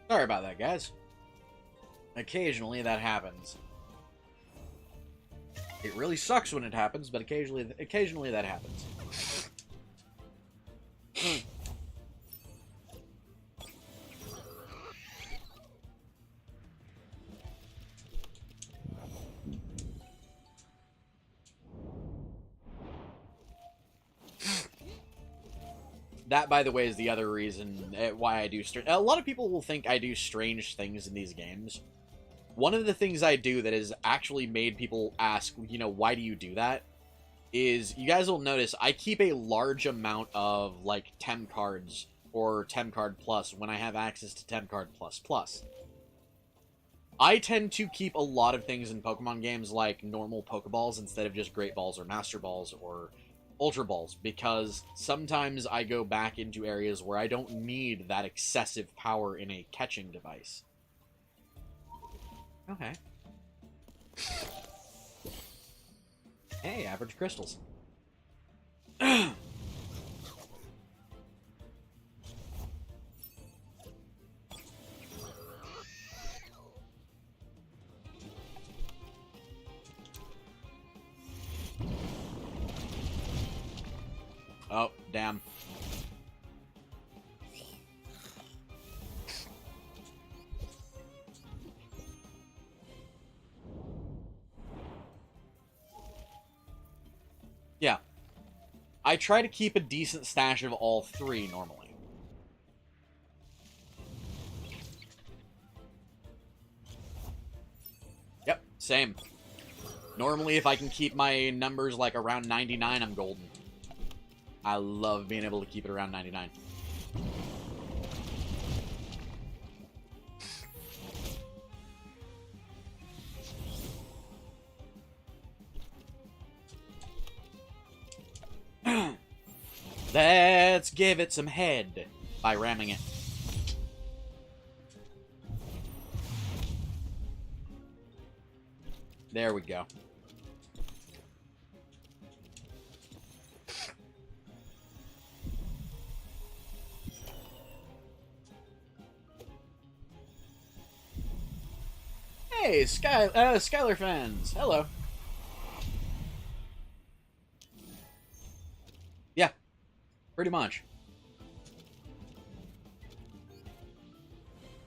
Sorry about that, guys. Occasionally that happens. It really sucks when it happens, but occasionally that happens. That, by the way, is the other reason why I do... A lot of people will think I do strange things in these games. One of the things I do that has actually made people ask, you know, why do you do that? Is, you guys will notice, I keep a large amount of, like, Tem cards, or Tem Card Plus, when I have access to Tem Card Plus Plus. I tend to keep a lot of things in Pokemon games, like normal Pokeballs, instead of just Great Balls, or Master Balls, or Ultra Balls, because sometimes I go back into areas where I don't need that excessive power in a catching device. Okay. Hey, average crystals. Oh, damn. I try to keep a decent stash of all three normally. Yep, same. Normally, if I can keep my numbers like around 99, I'm golden. I love being able to keep it around 99. Let's give it some head by ramming it. There we go. Hey, Skylar fans. Hello. Yeah, pretty much.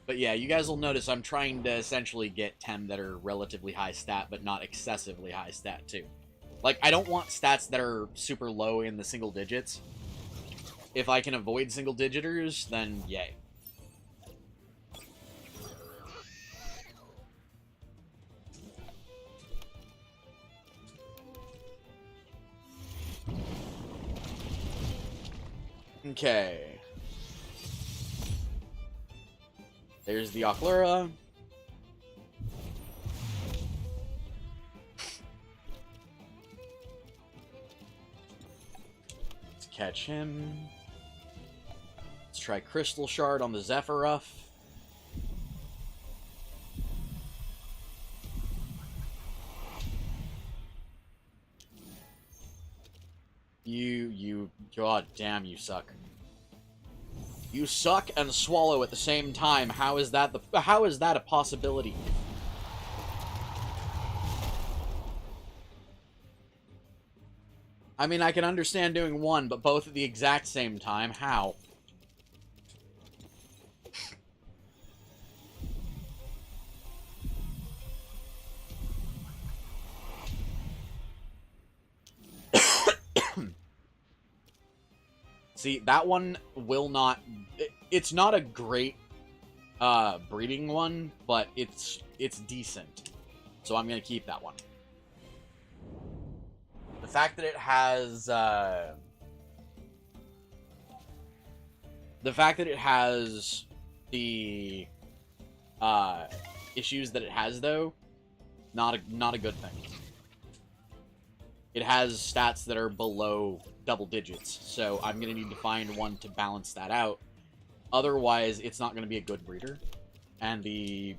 But yeah, you guys will notice I'm trying to essentially get Tem that are relatively high stat, but not excessively high stat, too. Like, I don't want stats that are super low in the single digits. If I can avoid single digiters, then yay. Okay. There's the Ochlura. Let's catch him. Let's try Crystal Shard on the Zephyruff. God damn, you suck. You suck and swallow at the same time. How is that a possibility? I mean, I can understand doing one, but both at the exact same time. How? See, that one will not... It's not a great breeding one, but it's decent. So I'm going to keep that one. The fact that it has... the fact that it has the issues that it has, though, not a good thing. It has stats that are below double digits, so I'm going to need to find one to balance that out. Otherwise, it's not going to be a good breeder. And the,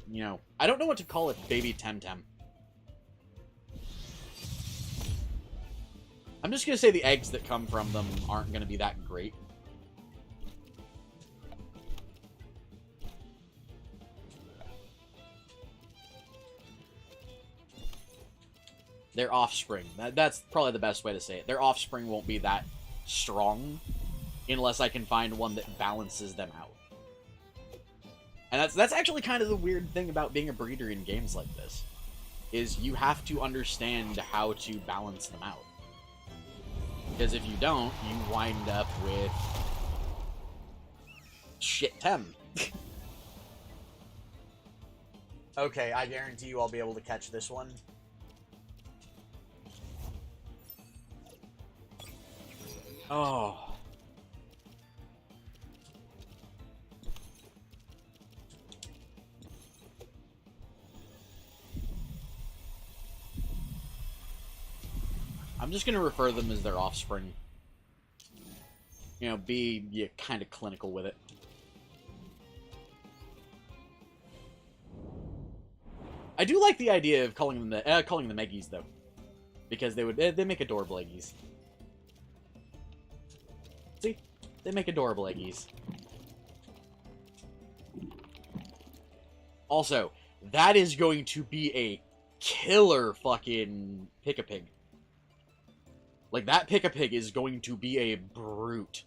you know, I don't know what to call it, baby TemTem. I'm just going to say the eggs that come from them aren't going to be that great. Their offspring. That's probably the best way to say it. Their offspring won't be that strong unless I can find one that balances them out. And that's actually kind of the weird thing about being a breeder in games like this, is you have to understand how to balance them out. Because if you don't, you wind up with shit Tem. Okay, I guarantee you I'll be able to catch this one. Oh. I'm just going to refer them as their offspring. You know, be kind of clinical with it. I do like the idea of calling them Eggies, though. Because they make adorable Eggies. See? They make adorable Eggies. Also, that is going to be a killer fucking Pick-a-Pig. Like, that Pick-a-Pig is going to be a brute.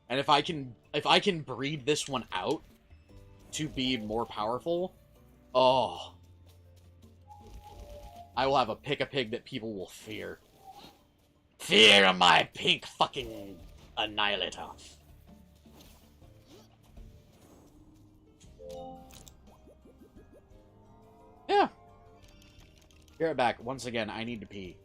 And if I can breed this one out to be more powerful, oh. I will have a Pick-a-Pig that people will fear. Fear my pink fucking annihilator. Yeah. Be right back. Once again, I need to pee.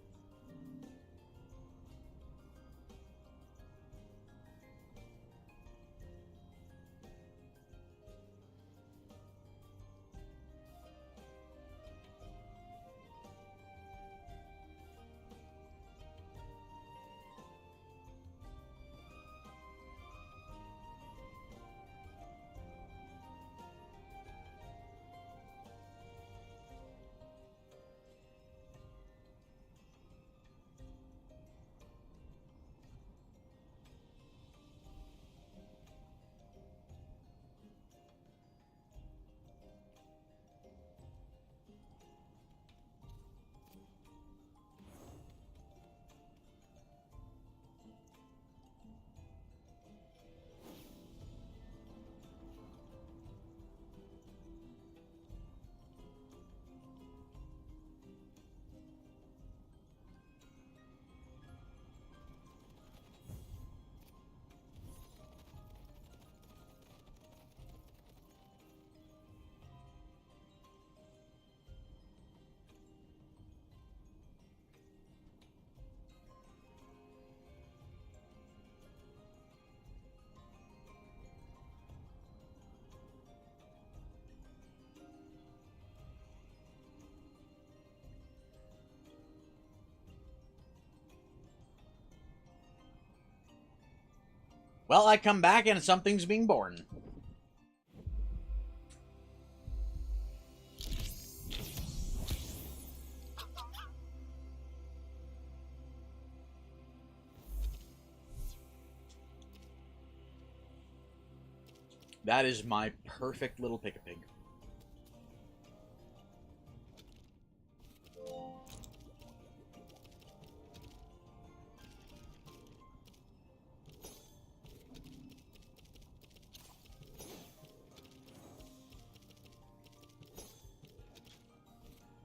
Well, I come back and something's being born. That is my perfect little pick-a-pig.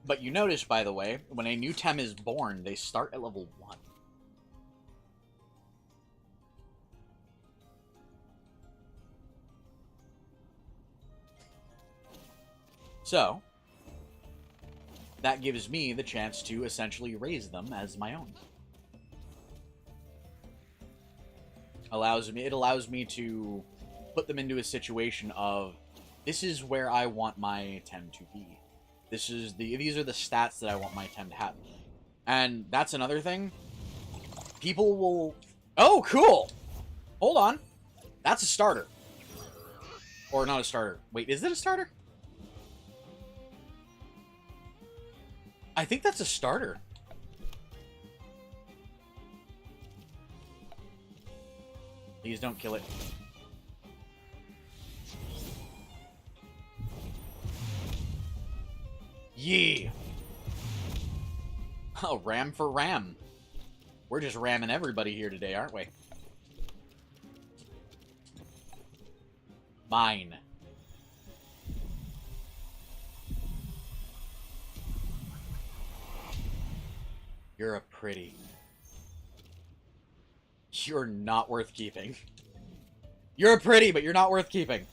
But you notice, by the way, when a new Tem is born, they start at level 1. So, that gives me the chance to essentially raise them as my own. It allows me to put them into a situation of, this is where I want my Tem to be. These are the stats that I want my Tem to have. And that's another thing. People will... Oh, cool! Hold on. That's a starter. Or not a starter. Wait, is it a starter? I think that's a starter. Please don't kill it. Yeah. Oh, ram for ram. We're just ramming everybody here today, aren't we? Mine. You're a pretty. You're not worth keeping. You're a pretty, but you're not worth keeping.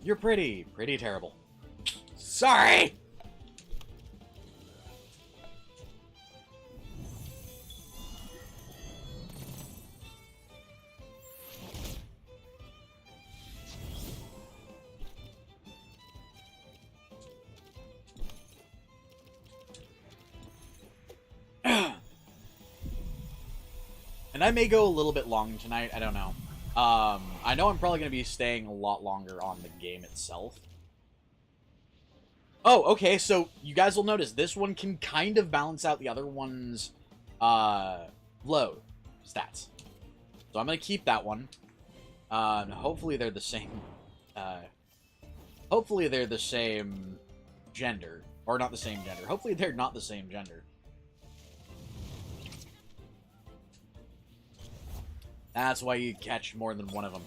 You're pretty. Pretty terrible. Sorry! And I may go a little bit long tonight, I don't know. I know I'm probably going to be staying a lot longer on the game itself. Oh, okay, so you guys will notice this one can kind of balance out the other one's load stats. So I'm going to keep that one. Hopefully they're the same. Hopefully they're the same gender. Or not the same gender. Hopefully they're not the same gender. That's why you catch more than one of them.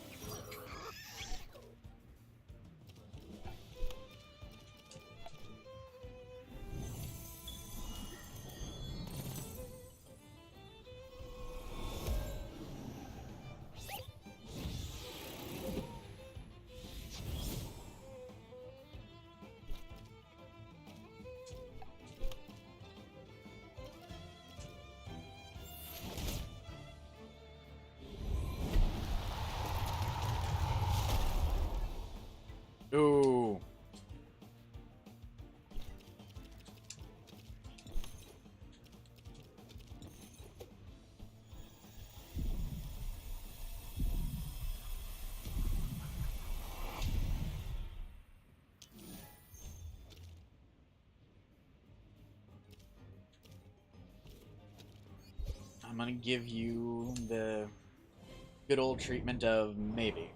I'm gonna give you the good old treatment of maybe.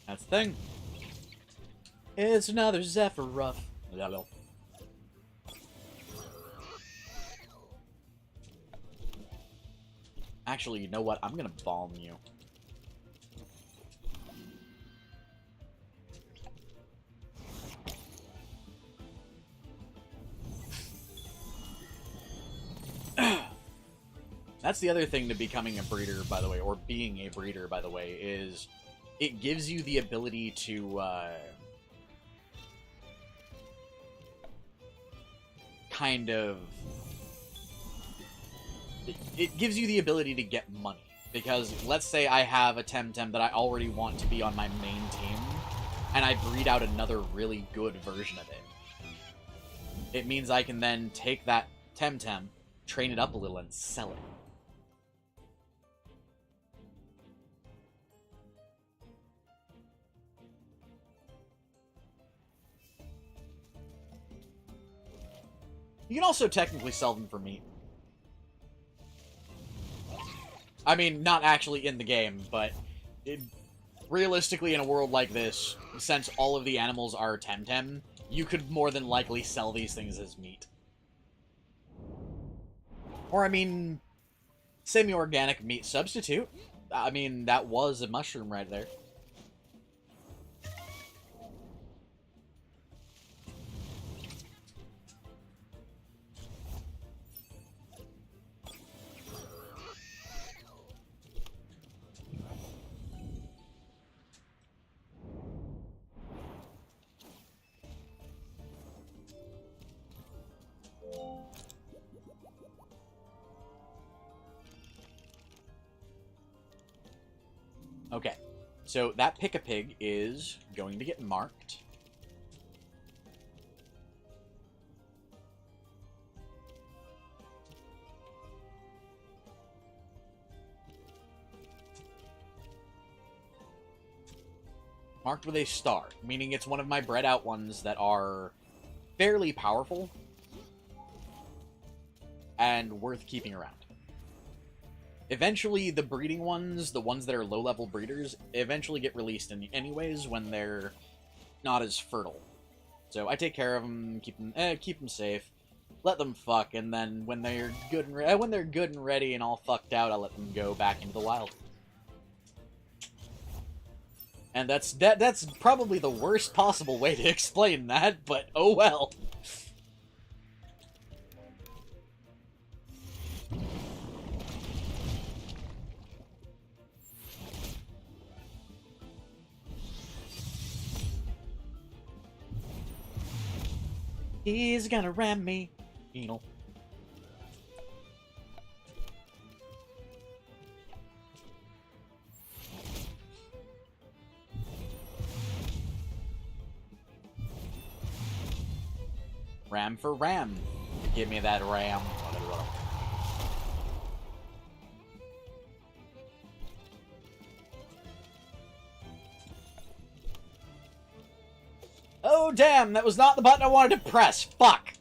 That's the thing. It's another Zephyr Rough. Actually, you know what? I'm gonna balm you. That's the other thing to becoming a breeder, by the way, or being a breeder, by the way, is it gives you the ability to, kind of... It gives you the ability to get money. Because, let's say I have a TemTem that I already want to be on my main team, and I breed out another really good version of it. It means I can then take that TemTem, train it up a little, and sell it. You can also technically sell them for meat. I mean, not actually in the game, but realistically in a world like this, since all of the animals are TemTem, you could more than likely sell these things as meat. Or, I mean, semi-organic meat substitute. I mean, that was a mushroom right there. Okay, so that Pick-a-Pig is going to get marked. Marked with a star, meaning it's one of my bred out ones that are fairly powerful and worth keeping around. Eventually, the breeding ones, the ones that are low-level breeders, eventually get released anyways when they're not as fertile. So I take care of them, keep them safe, let them fuck, and then when they're good and ready and all fucked out, I'll let them go back into the wild. And that's probably the worst possible way to explain that, but oh well. He's gonna ram me, you know. Ram for ram. Give me that ram. Oh, damn, that was not the button I wanted to press. Fuck.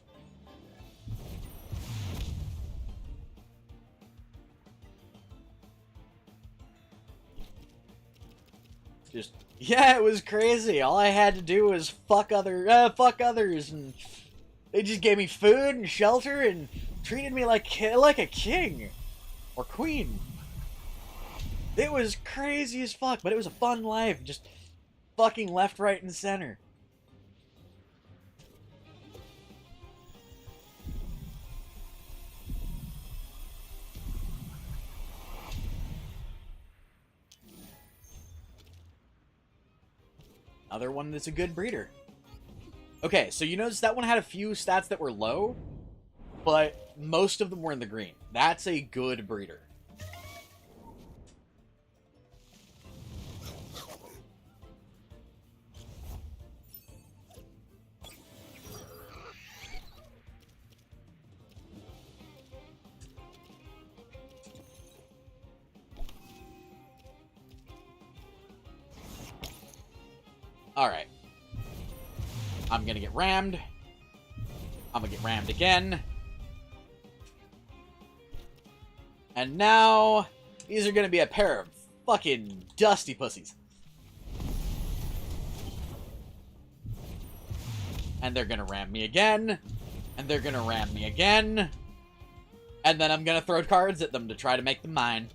Just, yeah, it was crazy. All I had to do was fuck others, and they just gave me food and shelter and treated me like a king. Or queen. It was crazy as fuck, but it was a fun life. Just fucking left, right, and center. Another one that's a good breeder. Okay, so you notice that one had a few stats that were low, but most of them were in the green. That's a good breeder. Alright. I'm gonna get rammed. I'm gonna get rammed again. And now, these are gonna be a pair of fucking dusty pussies. And they're gonna ram me again. And they're gonna ram me again. And then I'm gonna throw cards at them to try to make them mine.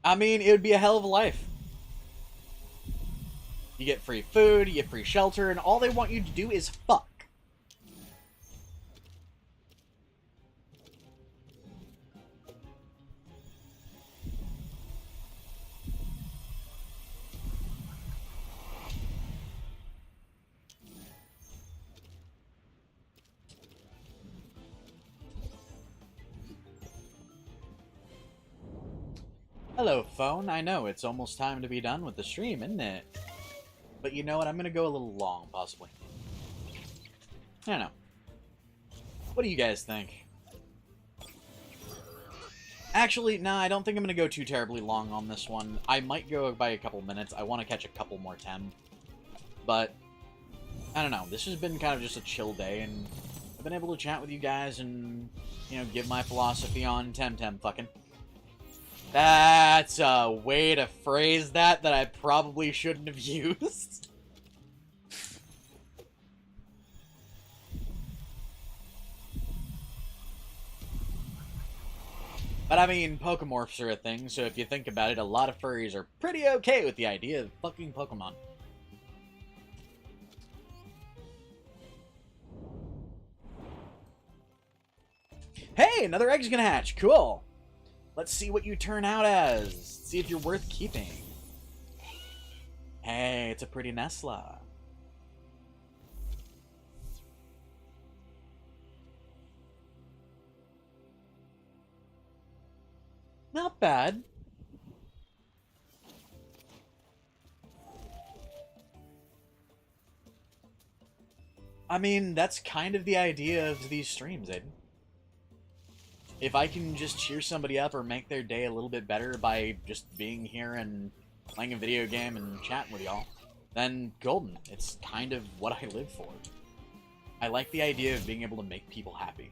I mean, it would be a hell of a life. You get free food, you get free shelter, and all they want you to do is fuck. Hello, phone. I know, it's almost time to be done with the stream, isn't it? But you know what? I'm gonna go a little long, possibly. I don't know. What do you guys think? Actually, nah, I don't think I'm gonna go too terribly long on this one. I might go by a couple minutes. I want to catch a couple more Tem. But, I don't know. This has been kind of just a chill day, and I've been able to chat with you guys and, you know, give my philosophy on TemTem fucking. That's a way to phrase that I probably shouldn't have used. But I mean, Pokemorphs are a thing, so if you think about it, a lot of furries are pretty okay with the idea of fucking Pokemon. Hey, another egg's gonna hatch. Cool. Let's see what you turn out as. See if you're worth keeping. Hey, it's a pretty Nestla. Not bad. I mean, that's kind of the idea of these streams, Aiden. If I can just cheer somebody up or make their day a little bit better by just being here and playing a video game and chatting with y'all, then golden. It's kind of what I live for. I like the idea of being able to make people happy.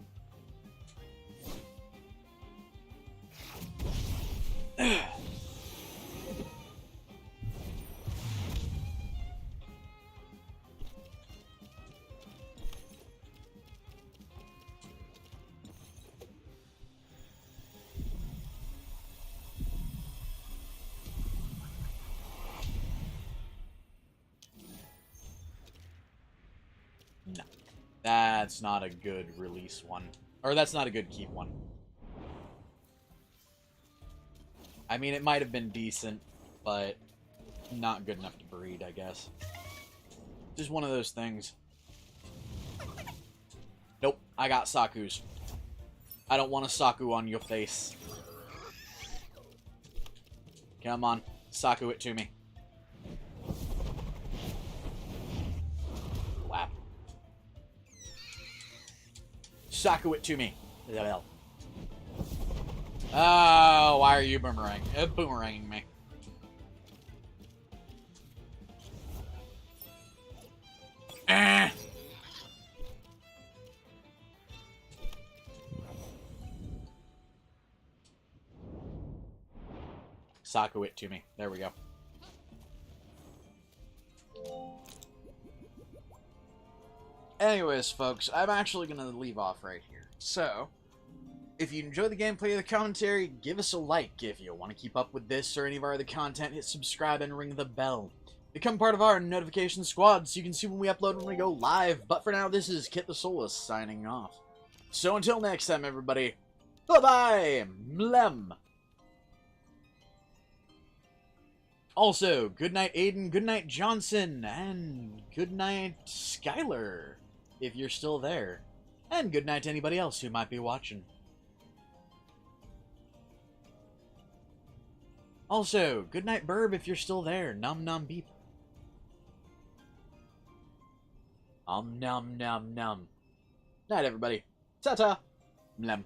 No. That's not a good release one. Or that's not a good keep one. I mean, it might have been decent, but not good enough to breed, I guess. Just one of those things. Nope, I got Saku's. I don't want a Saku on your face. Come on, Saku it to me. Whap. Saku it to me. Oh, why are you boomeranging me? Eh. Saku it to me. There we go. Anyways, folks, I'm actually going to leave off right here. So, if you enjoy the gameplay or the commentary, give us a like. If you want to keep up with this or any of our other content, hit subscribe and ring the bell. Become part of our notification squad so you can see when we upload when we go live. But for now, this is Kitthesoulless signing off. So until next time, everybody, bye-bye, mlem. Also, good night Aiden, good night Johnson, and good night Skylar, if you're still there. And good night to anybody else who might be watching. Also, good night Burb if you're still there, num num beep. Nom nom nom. Night, everybody. Ta-ta. Mlem.